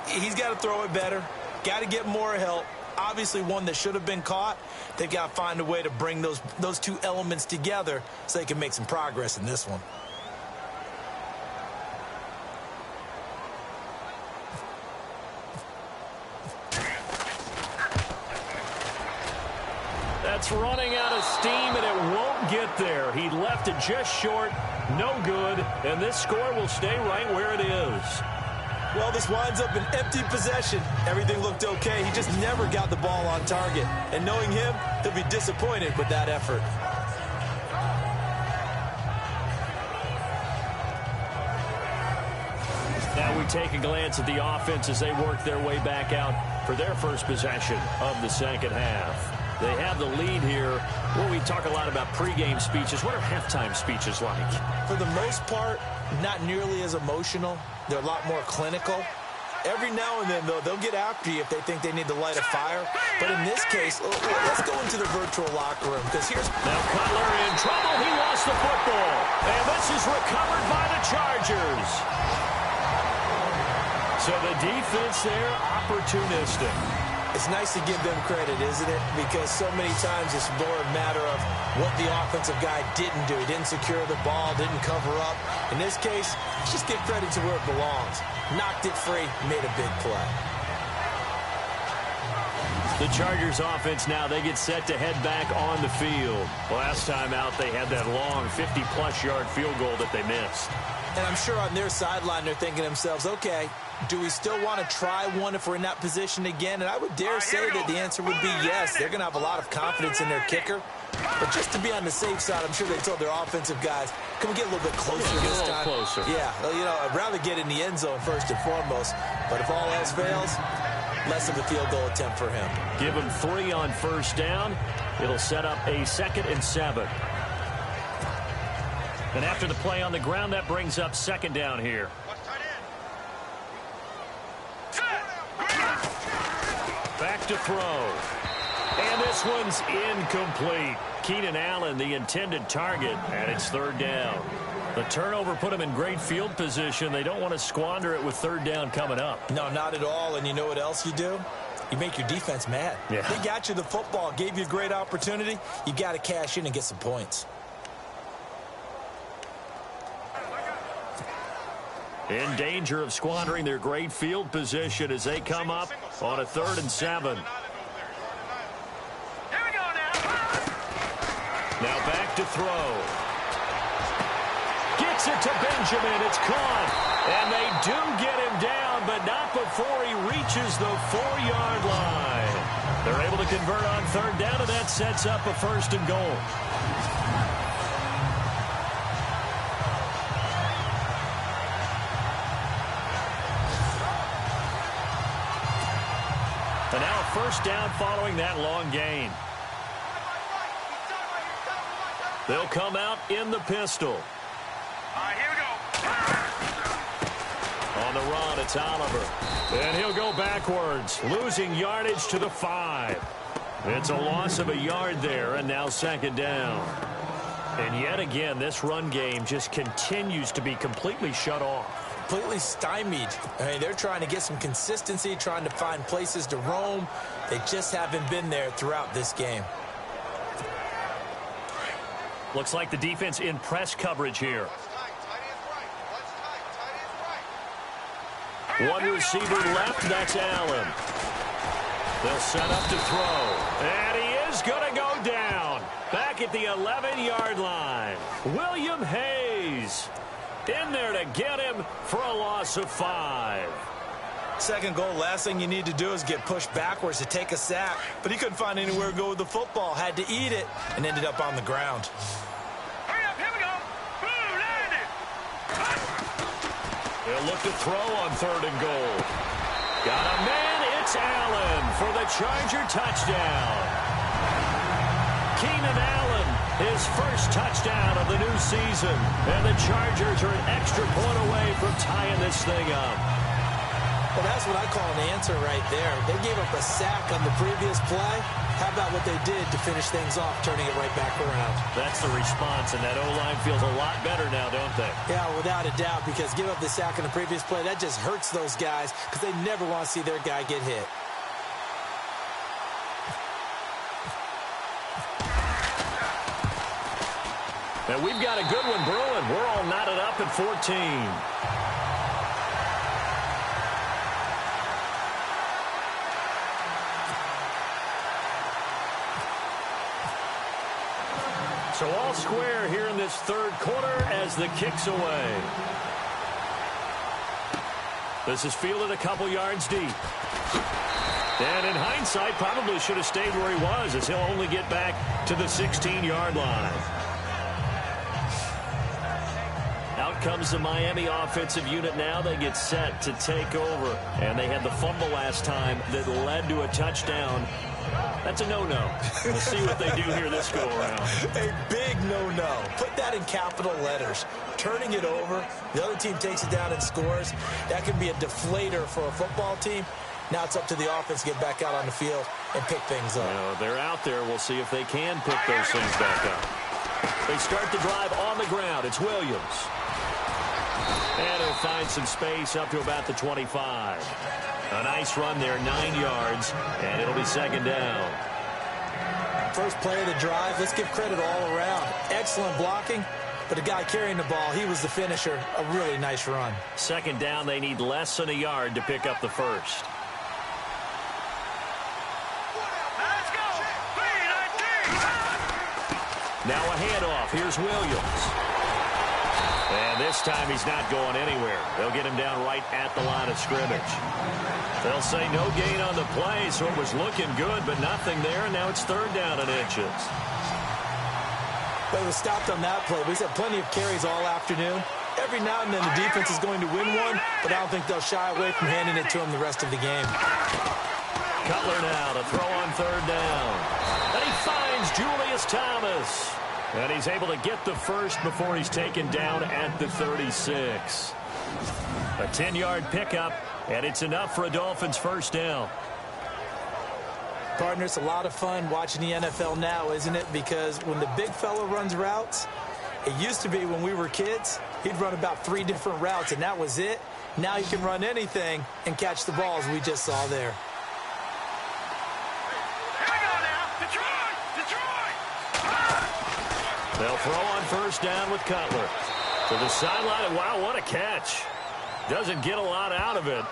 [SPEAKER 3] He's got to throw it better. Got to get more help. Obviously one that should have been caught. They've got to find a way to bring those two elements together so they can make some progress in this one.
[SPEAKER 2] That's running out of steam, and it won't get there. He left it just short, no good, and this score will stay right where it is.
[SPEAKER 3] Well, this winds up an empty possession. Everything looked okay. He just never got the ball on target. And knowing him, he'll be disappointed with that effort.
[SPEAKER 2] Now we take a glance at the offense as they work their way back out for their first possession of the second half. They have the lead here. Well, we talk a lot about pregame speeches. What are halftime speeches like?
[SPEAKER 3] For the most part, not nearly as emotional. They're a lot more clinical. Every now and then, though, they'll get after you if they think they need to light a fire. But in this case, let's go into the virtual locker room, because here's...
[SPEAKER 2] Now Cutler in trouble. He lost the football. And this is recovered by the Chargers. So the defense there, opportunistic.
[SPEAKER 3] It's nice to give them credit, isn't it? Because so many times it's more a matter of what the offensive guy didn't do. He didn't secure the ball, didn't cover up. In this case, just give credit to where it belongs. Knocked it free, made a big play.
[SPEAKER 2] The Chargers offense now, they get set to head back on the field. Last time out, they had that long 50-plus yard field goal that they missed.
[SPEAKER 3] And I'm sure on their sideline they're thinking to themselves, okay, do we still want to try one if we're in that position again? And I would dare say that the answer would be yes. They're going to have a lot of confidence in their kicker. But just to be on the safe side, I'm sure they told their offensive guys, can we get a little bit closer this time?
[SPEAKER 2] Closer.
[SPEAKER 3] Yeah, well, you know, I'd rather get in the end zone first and foremost. But if all else fails, less of a field goal attempt for him.
[SPEAKER 2] Give him 3 on first down. It'll set up a 2nd and 7. And after the play on the ground, that brings up 2nd down here. Back to throw. And this one's incomplete. Keenan Allen, the intended target, and it's 3rd down. The turnover put them in great field position. They don't want to squander it with 3rd down coming up.
[SPEAKER 3] No, not at all. And you know what else you do? You make your defense mad.
[SPEAKER 2] Yeah.
[SPEAKER 3] They got you the football, gave you a great opportunity. You got to cash in and get some points.
[SPEAKER 2] In danger of squandering their great field position as they come up on a 3rd and 7. Now back to throw. Gets it to Benjamin. It's caught. And they do get him down, but not before he reaches the 4-yard line. They're able to convert on 3rd down, and that sets up a 1st and goal. And now a 1st down following that long gain. They'll come out in the pistol.
[SPEAKER 4] All right, here we go.
[SPEAKER 2] On the run, it's Oliver. And he'll go backwards, losing yardage to the 5. It's a loss of a yard there, and now 2nd down. And yet again, this run game just continues to be completely shut off.
[SPEAKER 3] Completely stymied. I mean, they're trying to get some consistency, trying to find places to roam. They just haven't been there throughout this game.
[SPEAKER 2] Looks like the defense in press coverage here. One receiver left, that's Allen. They'll set up to throw. And he is going to go down. Back at the 11-yard line. William Hayes in there to get him for a loss of 5.
[SPEAKER 3] 2nd goal, last thing you need to do is get pushed backwards to take a sack. But he couldn't find anywhere to go with the football. Had to eat it and ended up on the ground.
[SPEAKER 4] Hurry up, here we go. Boom, landed.
[SPEAKER 2] They'll look to throw on 3rd and goal. Got a man, it's Allen for the Charger touchdown. Keenan Allen, his first touchdown of the new season. And the Chargers are an extra point away from tying this thing up.
[SPEAKER 3] Well, that's what I call an answer right there. They gave up a sack on the previous play. How about what they did to finish things off, turning it right back around?
[SPEAKER 2] That's the response, and that O-line feels a lot better now, don't they?
[SPEAKER 3] Yeah, without a doubt, because give up the sack on the previous play, that just hurts those guys because they never want to see their guy get hit.
[SPEAKER 2] And we've got a good one brewing. We're all knotted up at 14. So all square here in this 3rd quarter as the kick's away. This is fielded a couple yards deep. And in hindsight, probably should have stayed where he was, as he'll only get back to the 16-yard line. Out comes the Miami offensive unit now. They get set to take over. And they had the fumble last time that led to a touchdown. That's a no-no. We'll see what they do here this go-around.
[SPEAKER 3] A big no-no. Put that in capital letters. Turning it over, the other team takes it down and scores. That can be a deflator for a football team. Now it's up to the offense to get back out on the field and pick things up.
[SPEAKER 2] Well, they're out there. We'll see if they can pick those things back up. They start the drive on the ground. It's Williams. And he'll find some space up to about the 25. A nice run there, 9 yards, and it'll be second down.
[SPEAKER 3] First play of the drive, let's give credit all around. Excellent blocking, but the guy carrying the ball, he was the finisher. A really nice run.
[SPEAKER 2] Second down, they need less than a yard to pick up the first.
[SPEAKER 4] Let's go. 3-19.
[SPEAKER 2] Now a handoff. Here's Williams. And this time he's not going anywhere. They'll get him down right at the line of scrimmage. They'll say no gain on the play, so it was looking good, but nothing there, and now it's third down and inches.
[SPEAKER 3] But it was stopped on that play. He's had plenty of carries all afternoon. Every now and then the defense is going to win one, but I don't think they'll shy away from handing it to him the rest of the game.
[SPEAKER 2] Cutler now to throw on third down. And he finds Julius Thomas. And he's able to get the first before he's taken down at the 36. A 10-yard pickup, and it's enough for a Dolphins first down.
[SPEAKER 3] Partner, it's a lot of fun watching the NFL now, isn't it? Because when the big fella runs routes, it used to be when we were kids, he'd run about 3 different routes, and that was it. Now you can run anything and catch the balls we just saw there.
[SPEAKER 4] Here we go now. Detroit! Detroit!
[SPEAKER 2] They'll throw on first down with Cutler. To the sideline, and wow, what a catch. Doesn't get a lot out of it,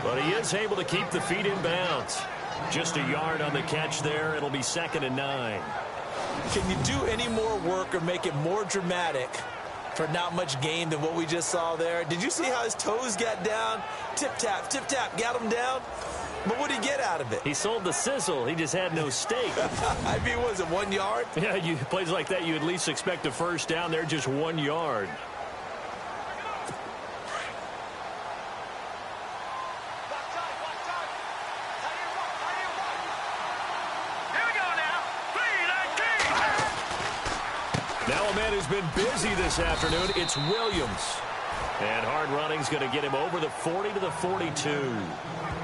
[SPEAKER 2] but he is able to keep the feet in bounds. Just a yard on the catch there. It'll be second and 9.
[SPEAKER 3] Can you do any more work or make it more dramatic for not much gain than what we just saw there? Did you see how his toes got down? Tip-tap, got him down. But what did he get out of it?
[SPEAKER 2] He sold the sizzle. He just had no steak.
[SPEAKER 3] I mean, was it 1 yard?
[SPEAKER 2] Yeah, plays like that, you at least expect a first down. They're just 1 yard.
[SPEAKER 4] Here we go now. 3-19.
[SPEAKER 2] Now a man who's been busy this afternoon, it's Williams. And hard running's going to get him over the 40 to the 42.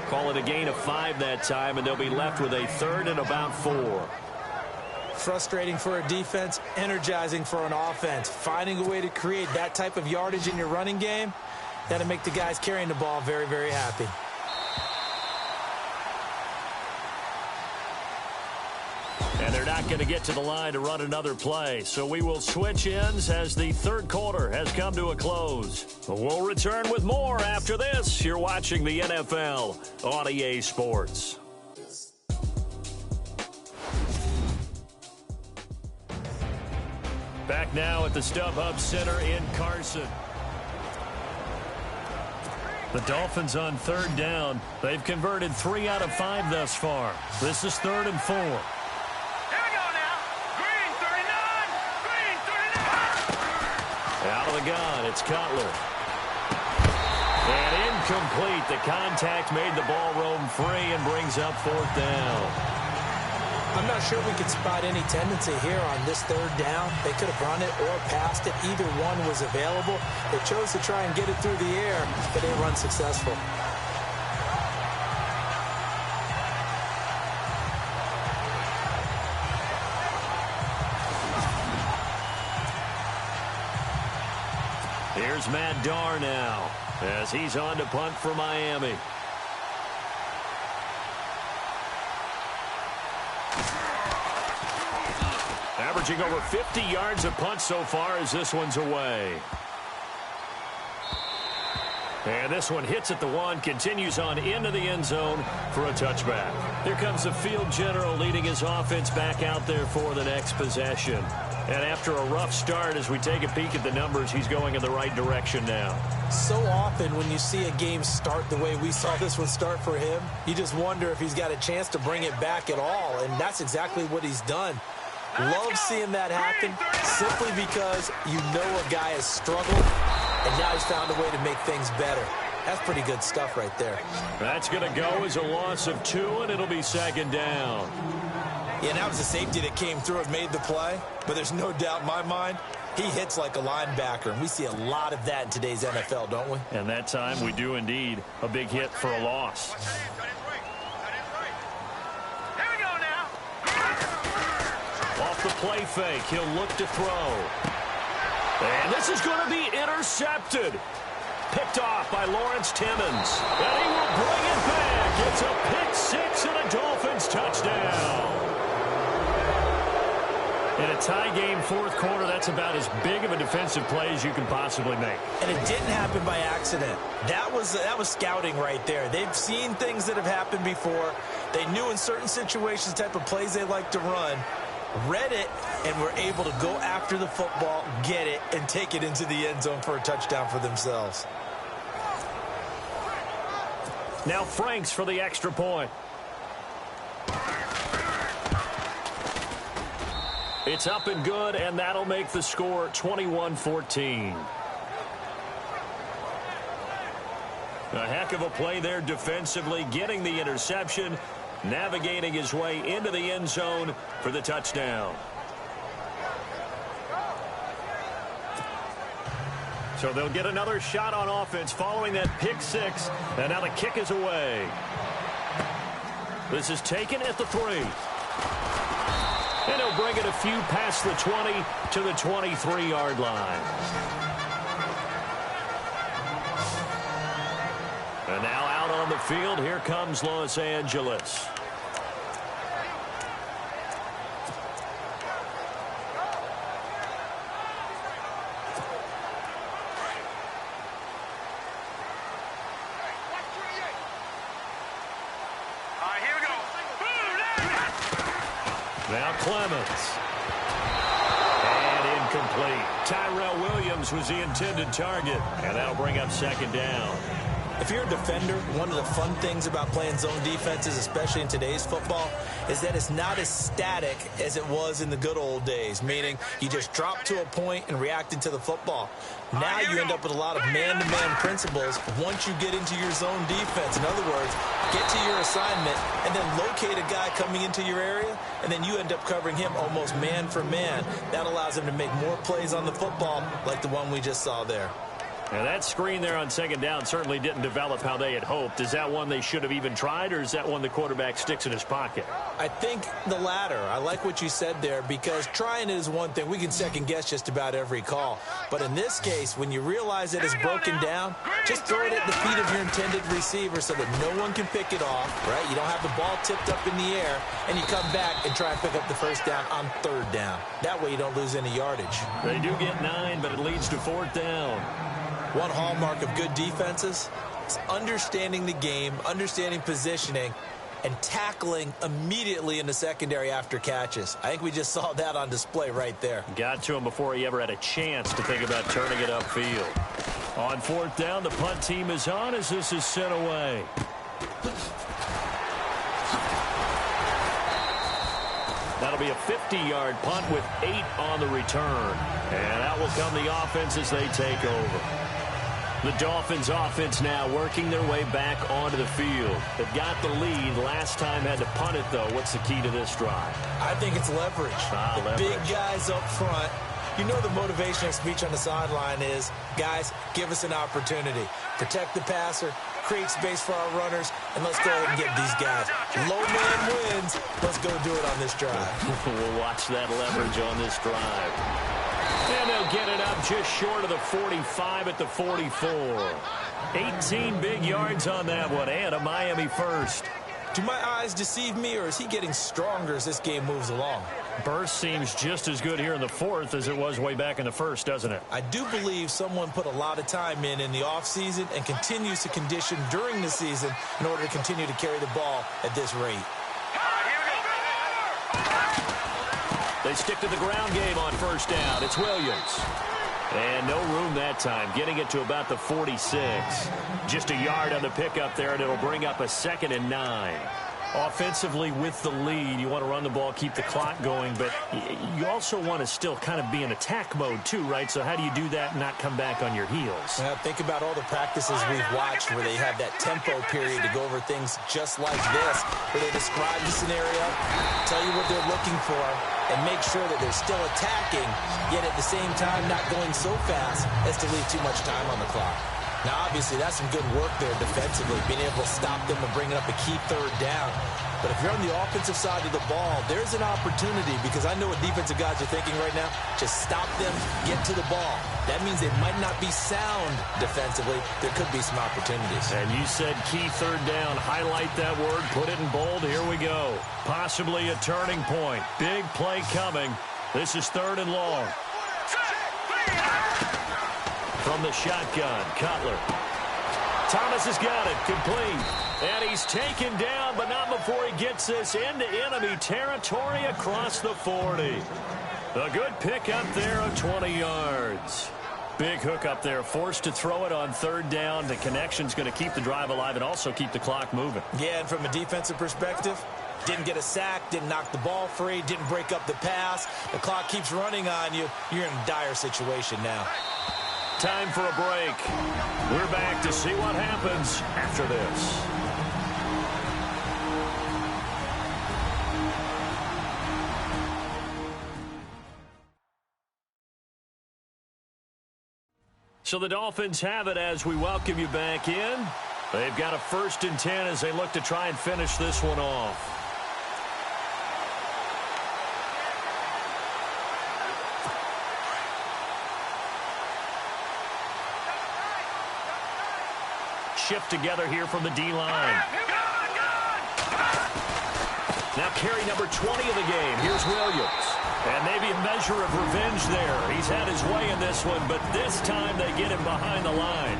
[SPEAKER 2] Call it a gain of 5 that time, and they'll be left with a third and about 4.
[SPEAKER 3] Frustrating for a defense, energizing for an offense. Finding a way to create that type of yardage in your running game, that'll make the guys carrying the ball very, very happy.
[SPEAKER 2] And they're not going to get to the line to run another play. So we will switch ends as the third quarter has come to a close. We'll return with more after this. You're watching the NFL on EA Sports. Back now at the StubHub Center in Carson. The Dolphins on third down. They've converted 3 out of 5 thus far. This is 3rd and 4. Out of the gun, it's Cutler. And incomplete. The contact made the ball roam free and brings up 4th down.
[SPEAKER 3] I'm not sure we could spot any tendency here on this third down. They could have run it or passed it. Either one was available. They chose to try and get it through the air, but they were unsuccessful.
[SPEAKER 2] Here's Matt Darr now as he's on to punt for Miami. Averaging over 50 yards a punt so far as this one's away. And this one hits at the 1, continues on into the end zone for a touchback. Here comes the field general leading his offense back out there for the next possession. And after a rough start, as we take a peek at the numbers, he's going in the right direction now.
[SPEAKER 3] So often when you see a game start the way we saw this one start for him, you just wonder if he's got a chance to bring it back at all, and that's exactly what he's done. Love seeing that happen simply because you know a guy has struggled, and now he's found a way to make things better. That's pretty good stuff right there.
[SPEAKER 2] That's going to go as a loss of 2, and it'll be second down.
[SPEAKER 3] Yeah, and that was a safety that came through and made the play, but there's no doubt in my mind he hits like a linebacker, and we see a lot of that in today's NFL, don't we?
[SPEAKER 2] And that time we do indeed. A big hit for a loss.
[SPEAKER 4] Here we go now.
[SPEAKER 2] Off the play fake, he'll look to throw. And this is going to be intercepted. Picked off by Lawrence Timmons. And he will bring it back. It's a pick six and a Dolphins touchdown. In a tie game fourth quarter, that's about as big of a defensive play as you can possibly make.
[SPEAKER 3] And it didn't happen by accident. That was scouting right there. They've seen things that have happened before. They knew in certain situations the type of plays they like to run, read it, and were able to go after the football, get it, and take it into the end zone for a touchdown for themselves.
[SPEAKER 2] Now Franks for the extra point. It's up and good, and that'll make the score 21-14. A heck of a play there defensively, getting the interception, navigating his way into the end zone for the touchdown. So they'll get another shot on offense following that pick six, and now the kick is away. This is taken at the 3. And he'll bring it a few past the 20 to the 23-yard line. And now out on the field, here comes Los Angeles. Now Clemens. And incomplete. Tyrell Williams was the intended target. And that'll bring up second down.
[SPEAKER 3] If you're a defender, one of the fun things about playing zone defenses, especially in today's football, is that it's not as static as it was in the good old days, meaning you just drop to a point and reacted to the football. Now you end up with a lot of man-to-man principles once you get into your zone defense. In other words, get to your assignment and then locate a guy coming into your area, and then you end up covering him almost man for man. That allows him to make more plays on the football like the one we just saw there.
[SPEAKER 2] And that screen there on second down certainly didn't develop how they had hoped. Is that one they should have even tried, or is that one the quarterback sticks in his pocket?
[SPEAKER 3] I think the latter. I like what you said there, because trying it is one thing. We can second-guess just about every call. But in this case, when you realize that it's broken down, just throw it at the feet of your intended receiver so that no one can pick it off, right? You don't have the ball tipped up in the air, and you come back and try and pick up the first down on third down. That way you don't lose any yardage.
[SPEAKER 2] They do get 9, but it leads to fourth down.
[SPEAKER 3] One hallmark of good defenses is understanding the game, understanding positioning, and tackling immediately in the secondary after catches. I think we just saw that on display right there.
[SPEAKER 2] Got to him before he ever had a chance to think about turning it upfield. On fourth down, the punt team is on as this is sent away. That'll be a 50-yard punt with 8 on the return. And out will come the offense as they take over. The Dolphins offense now working their way back onto the field. They've got the lead. Last time had to punt it, though. What's the key to this drive?
[SPEAKER 3] I think it's leverage.
[SPEAKER 2] Leverage.
[SPEAKER 3] Big guys up front. You know the motivational speech on the sideline is, guys, give us an opportunity. Protect the passer, create space for our runners, and let's go ahead and get these guys. Low man wins. Let's go do it on this drive.
[SPEAKER 2] We'll watch that leverage on this drive. And they'll get it up just short of the 45 at the 44. 18 big yards on that one, and a Miami first.
[SPEAKER 3] Do my eyes deceive me, or is he getting stronger as this game moves along?
[SPEAKER 2] Burst seems just as good here in the fourth as it was way back in the first, doesn't it?
[SPEAKER 3] I do believe someone put a lot of time in the offseason and continues to condition during the season in order to continue to carry the ball at this rate.
[SPEAKER 2] They stick to the ground game on first down. It's Williams. And no room that time, getting it to about the 46. Just a yard on the pickup there, and it'll bring up a 2nd and 9. Offensively with the lead, you want to run the ball, keep the clock going, but you also want to still kind of be in attack mode too, right? So how do you do that and not come back on your heels?
[SPEAKER 3] Well, think about all the practices we've watched where they have that tempo period to go over things just like this, where they describe the scenario, tell you what they're looking for, and make sure that they're still attacking, yet at the same time not going so fast as to leave too much time on the clock. Now, obviously, that's some good work there defensively, being able to stop them and bringing up a key third down. But if you're on the offensive side of the ball, there's an opportunity, because I know what defensive guys are thinking right now. Just stop them, get to the ball. That means they might not be sound defensively. There could be some opportunities.
[SPEAKER 2] And you said key third down. Highlight that word. Put it in bold. Here we go. Possibly a turning point. Big play coming. This is 3rd and long. From the shotgun, Cutler. Thomas has got it. Complete. And he's taken down, but not before he gets this into enemy territory across the 40. A good pick up there of 20 yards. Big hook up there. Forced to throw it on 3rd down. The connection's going to keep the drive alive and also keep the clock moving.
[SPEAKER 3] Yeah, and from a defensive perspective, didn't get a sack, didn't knock the ball free, didn't break up the pass. The clock keeps running on you. You're in a dire situation now.
[SPEAKER 2] Time for a break. We're back to see what happens after this. So the Dolphins have it as we welcome you back in. They've got a 1st and 10 as they look to try and finish this one off. Shift together here from the D-line. Now carry number 20 of the game. Here's Williams. And maybe a measure of revenge there. He's had his way in this one, but this time they get him behind the line.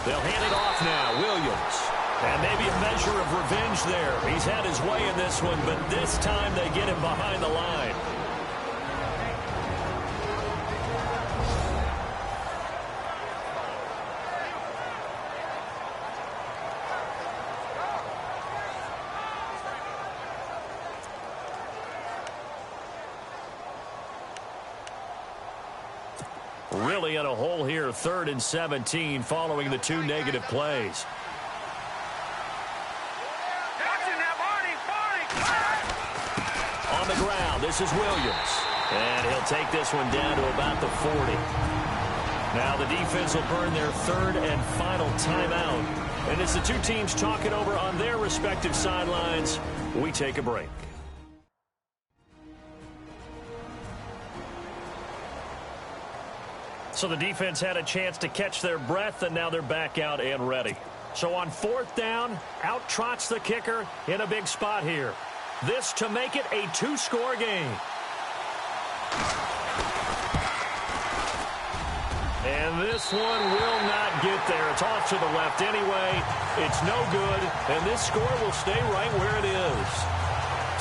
[SPEAKER 2] They'll hand it off now. Williams. And maybe a measure of revenge there. He's had his way in this one, but this time they get him behind the line. Really in a hole here, 3rd and 17 following the 2 negative plays. On the ground, this is Williams. And he'll take this one down to about the 40. Now the defense will burn their 3rd and final timeout. And as the two teams talk it over on their respective sidelines, we take a break. So the defense had a chance to catch their breath, and now they're back out and ready. So on 4th down, out trots the kicker in a big spot here. This to make it a 2-score game. And this one will not get there. It's off to the left anyway. It's no good, and this score will stay right where it is.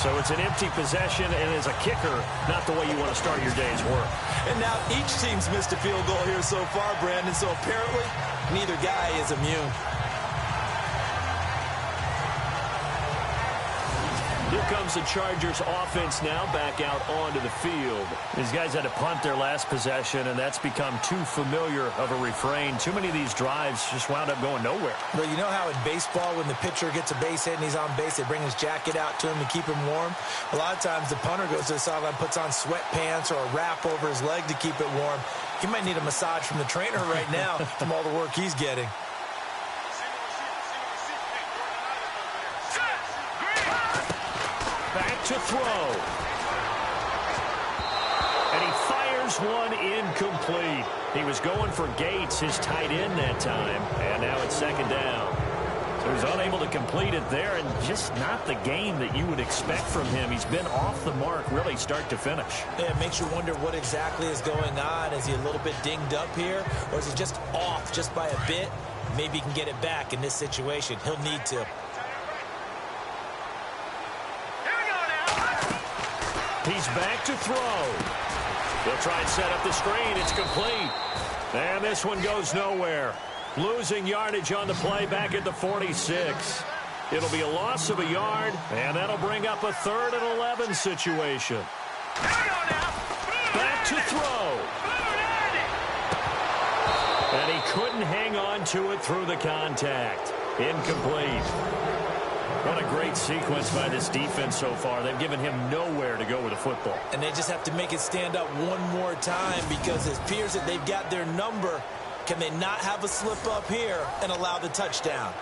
[SPEAKER 2] So it's an empty possession, and as a kicker, not the way you want to start your day's work.
[SPEAKER 3] And now each team's missed a field goal here so far, Brandon, so apparently neither guy is immune.
[SPEAKER 2] Here comes the Chargers offense now back out onto the field. These guys had to punt their last possession, and that's become too familiar of a refrain. Too many of these drives just wound up going nowhere.
[SPEAKER 3] Well, you know how in baseball when the pitcher gets a base hit and he's on base, they bring his jacket out to him to keep him warm? A lot of times the punter goes to the sideline, puts on sweatpants or a wrap over his leg to keep it warm. He might need a massage from the trainer right now from all the work he's getting.
[SPEAKER 2] Back to throw. And he fires one incomplete. He was going for Gates, his tight end that time. And now it's 2nd down. So he's unable to complete it there, and just not the game that you would expect from him. He's been off the mark really start to finish.
[SPEAKER 3] Yeah, it makes you wonder what exactly is going on. Is he a little bit dinged up here, or is he just off just by a bit? Maybe he can get it back in this situation. He'll need to.
[SPEAKER 2] He's back to throw. He'll try and set up the screen. It's complete. And this one goes nowhere. Losing yardage on the play back at the 46. It'll be a loss of a yard, and that'll bring up a 3rd and 11 situation. Back to throw. And he couldn't hang on to it through the contact. Incomplete. What a great sequence by this defense so far. They've given him nowhere to go with the football.
[SPEAKER 3] And they just have to make it stand up one more time because it appears that they've got their number. Can they not have a slip up here and allow the touchdown?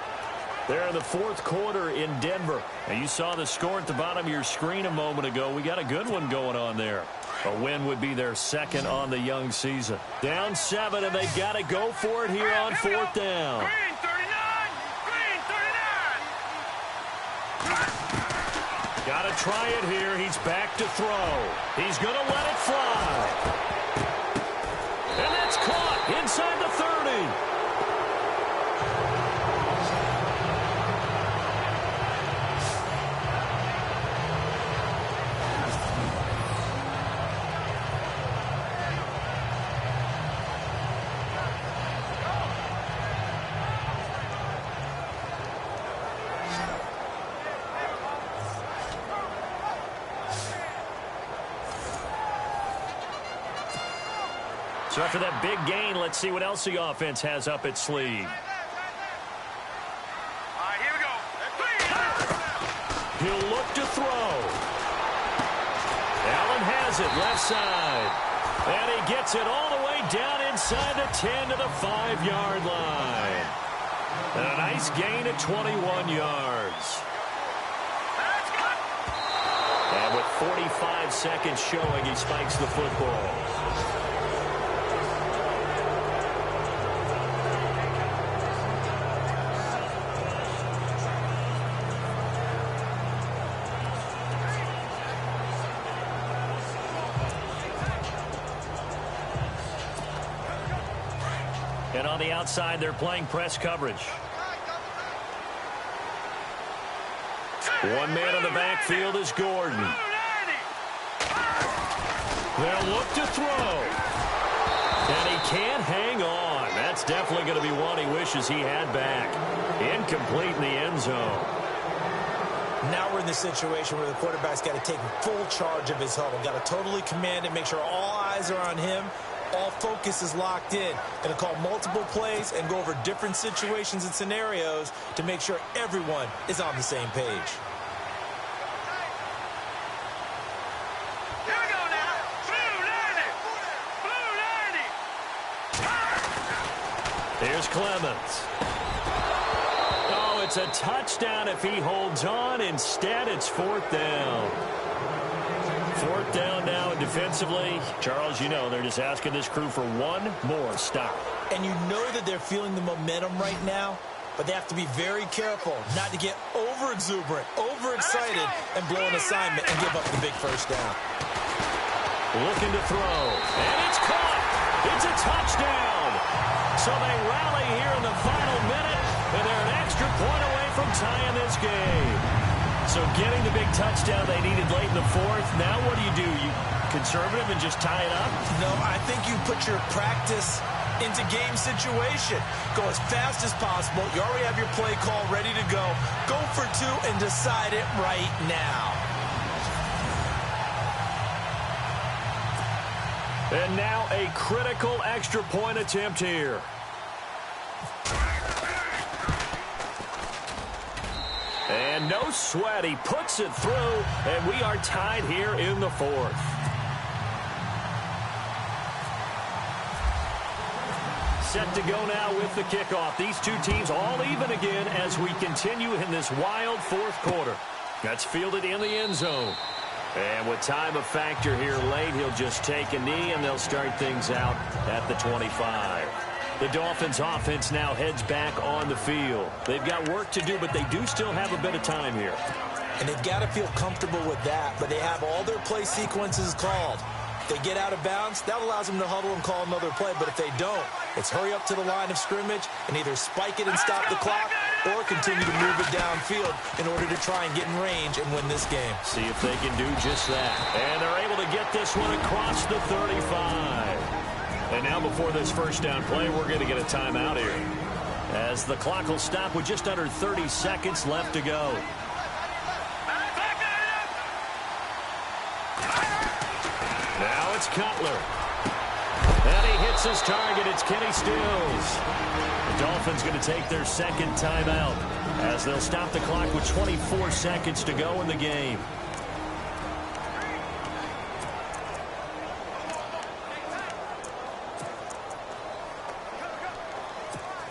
[SPEAKER 2] They're in the 4th quarter in Denver. And you saw the score at the bottom of your screen a moment ago. We got a good one going on there. A win would be their 2nd on the young season. Down 7, and they've got to go for it here on 4th down.
[SPEAKER 4] Green 39! Green 39!
[SPEAKER 2] Got to try it here. He's back to throw. He's going to let it fly. And that's caught inside the 30. So after that big gain, let's see what else the offense has up its sleeve.
[SPEAKER 4] All right, here we go.
[SPEAKER 2] He'll look to throw. Allen has it left side. And he gets it all the way down inside the 10 to the 5-yard line. And a nice gain of 21 yards. And with 45 seconds showing, he spikes the football. And on the outside, they're playing press coverage. One man in the backfield is Gordon. They'll look to throw. And he can't hang on. That's definitely going to be one he wishes he had back. Incomplete in the end zone.
[SPEAKER 3] Now we're in the situation where the quarterback's got to take full charge of his huddle. Got to totally command it, make sure all eyes are on him. All focus is locked in. Going to call multiple plays and go over different situations and scenarios to make sure everyone is on the same page.
[SPEAKER 4] Here we go now. Blue 90.
[SPEAKER 2] Here's Clemens. Oh, it's a touchdown if he holds on. Instead, it's 4th down. 4th down now, and defensively, Charles, you know, they're just asking this crew for one more stop.
[SPEAKER 3] And you know that they're feeling the momentum right now, but they have to be very careful not to get over-exuberant, overexcited, and blow an assignment and give up the big first down.
[SPEAKER 2] Looking to throw, and it's caught. It's a touchdown. So they rally here in the final minute, and they're an extra point away from tying this game. So getting the big touchdown they needed late in the 4th. Now what do? You conservative and just tie it up?
[SPEAKER 3] No, I think you put your practice into game situation. Go as fast as possible. You already have your play call ready to go. Go for 2 and decide it right now.
[SPEAKER 2] And now a critical extra point attempt here. And no sweat. He puts it through, and we are tied here in the 4th. Set to go now with the kickoff. These two teams all even again as we continue in this wild 4th quarter. That's fielded in the end zone. And with time a factor here late, he'll just take a knee, and they'll start things out at the 25. The Dolphins offense now heads back on the field. They've got work to do, but they do still have a bit of time here.
[SPEAKER 3] And they've got to feel comfortable with that, but they have all their play sequences called. If they get out of bounds, that allows them to huddle and call another play, but if they don't, it's hurry up to the line of scrimmage and either spike it and stop the clock or continue to move it downfield in order to try and get in range and win this game.
[SPEAKER 2] See if they can do just that. And they're able to get this one across the 35. And now before this first down play, we're going to get a timeout here. as the clock will stop with just under 30 seconds left to go. Now it's Cutler. And he hits his target. It's Kenny Stills. The Dolphins going to take their second timeout as they'll stop the clock with 24 seconds to go in the game.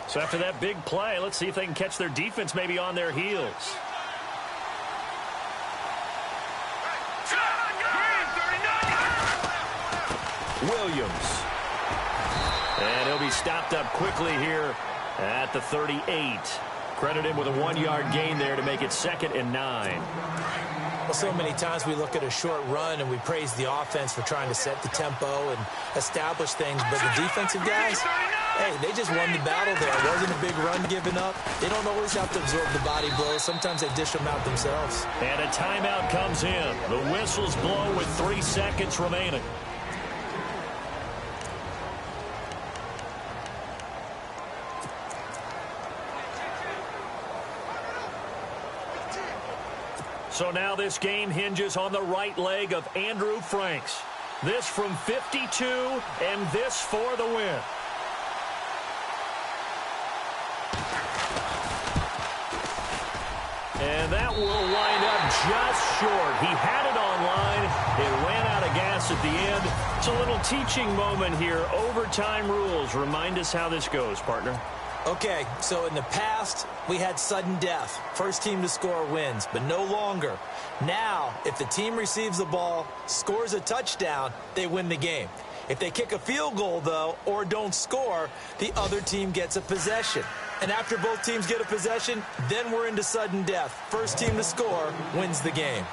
[SPEAKER 2] So after that big play, let's see if they can catch their defense maybe on their heels. Williams. And he'll be stopped up quickly here at the 38. Credit him with a 1-yard gain there to make it 2nd and 9.
[SPEAKER 3] Well, so many times we look at a short run and we praise the offense for trying to set the tempo and establish things, but the defensive guys, hey, they just won the battle there. It wasn't a big run given up. They don't always have to absorb the body blows. Sometimes they dish them out themselves.
[SPEAKER 2] And a timeout comes in. The whistles blow with 3 seconds remaining. So now this game hinges on the right leg of Andrew Franks. This from 52, and this for the win. And that will wind up just short. He had it on line. It ran out of gas at the end. It's a little teaching moment here. Overtime rules. Remind us how this goes, partner.
[SPEAKER 3] Okay, so in the past, we had sudden death. First team to score wins, but no longer. Now, if the team receives the ball, scores a touchdown, they win the game. If they kick a field goal, though, or don't score, the other team gets a possession. And after both teams get a possession, then we're into sudden death. First team to score wins the game.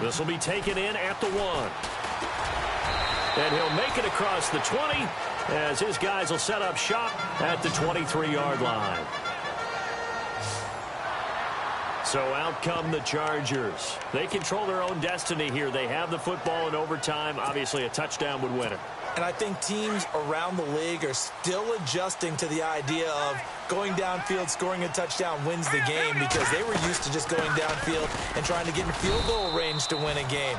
[SPEAKER 2] This will be taken in at the 1. And he'll make it across the 20 as his guys will set up shop at the 23-yard line. So out come the Chargers. They control their own destiny here. They have the football in overtime. Obviously, a touchdown would win it.
[SPEAKER 3] And I think teams around the league are still adjusting to the idea of going downfield, scoring a touchdown wins the game, because they were used to just going downfield and trying to get in field goal range to win a game.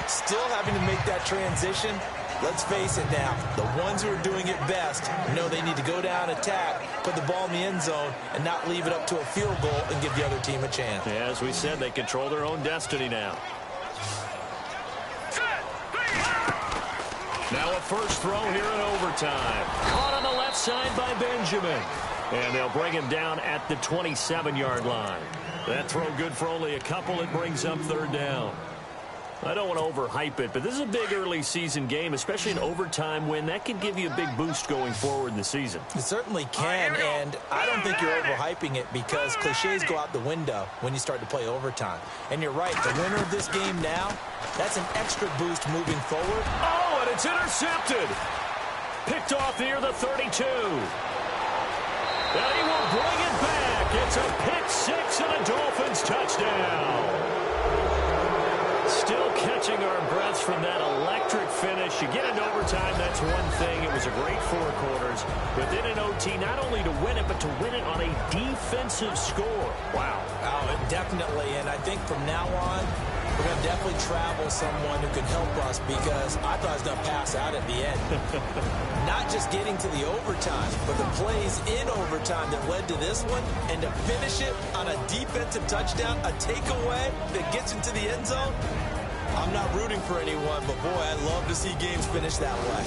[SPEAKER 3] Still having to make that transition. Let's face it now, the ones who are doing it best know they need to go down, attack, put the ball in the end zone, and not leave it up to a field goal and give the other team a chance.
[SPEAKER 2] Yeah, as we said, they control their own destiny now. Now a first throw here in overtime. Caught on the left side by Benjamin. And they'll bring him down at the 27-yard line. That throw good for only a couple. It brings up 3rd down. I don't want to overhype it, but this is a big early season game, especially an overtime win. That can give you a big boost going forward in the season.
[SPEAKER 3] It certainly can, and I don't think you're overhyping it, because cliches go out the window when you start to play overtime. And you're right, the winner of this game now, that's an extra boost moving forward.
[SPEAKER 2] Oh, and it's intercepted. Picked off near the 32. And he will bring it back. It's a pick 6 and a Dolphins touchdown. Still catching our breaths from that electric finish. You get into overtime, that's one thing. It was a great 4 quarters. But then in OT, not only to win it, but to win it on a defensive score. Wow.
[SPEAKER 3] Oh, definitely. And I think from now on, we're going to definitely travel someone who can help us, because I thought I was going to pass out at the end. Not just getting to the overtime, but the plays in overtime that led to this one, and to finish it on a defensive touchdown, a takeaway that gets into the end zone. I'm not rooting for anyone, but boy, I'd love to see games finish that way.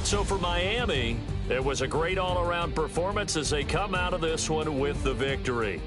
[SPEAKER 2] So for Miami, it was a great all-around performance as they come out of this one with the victory.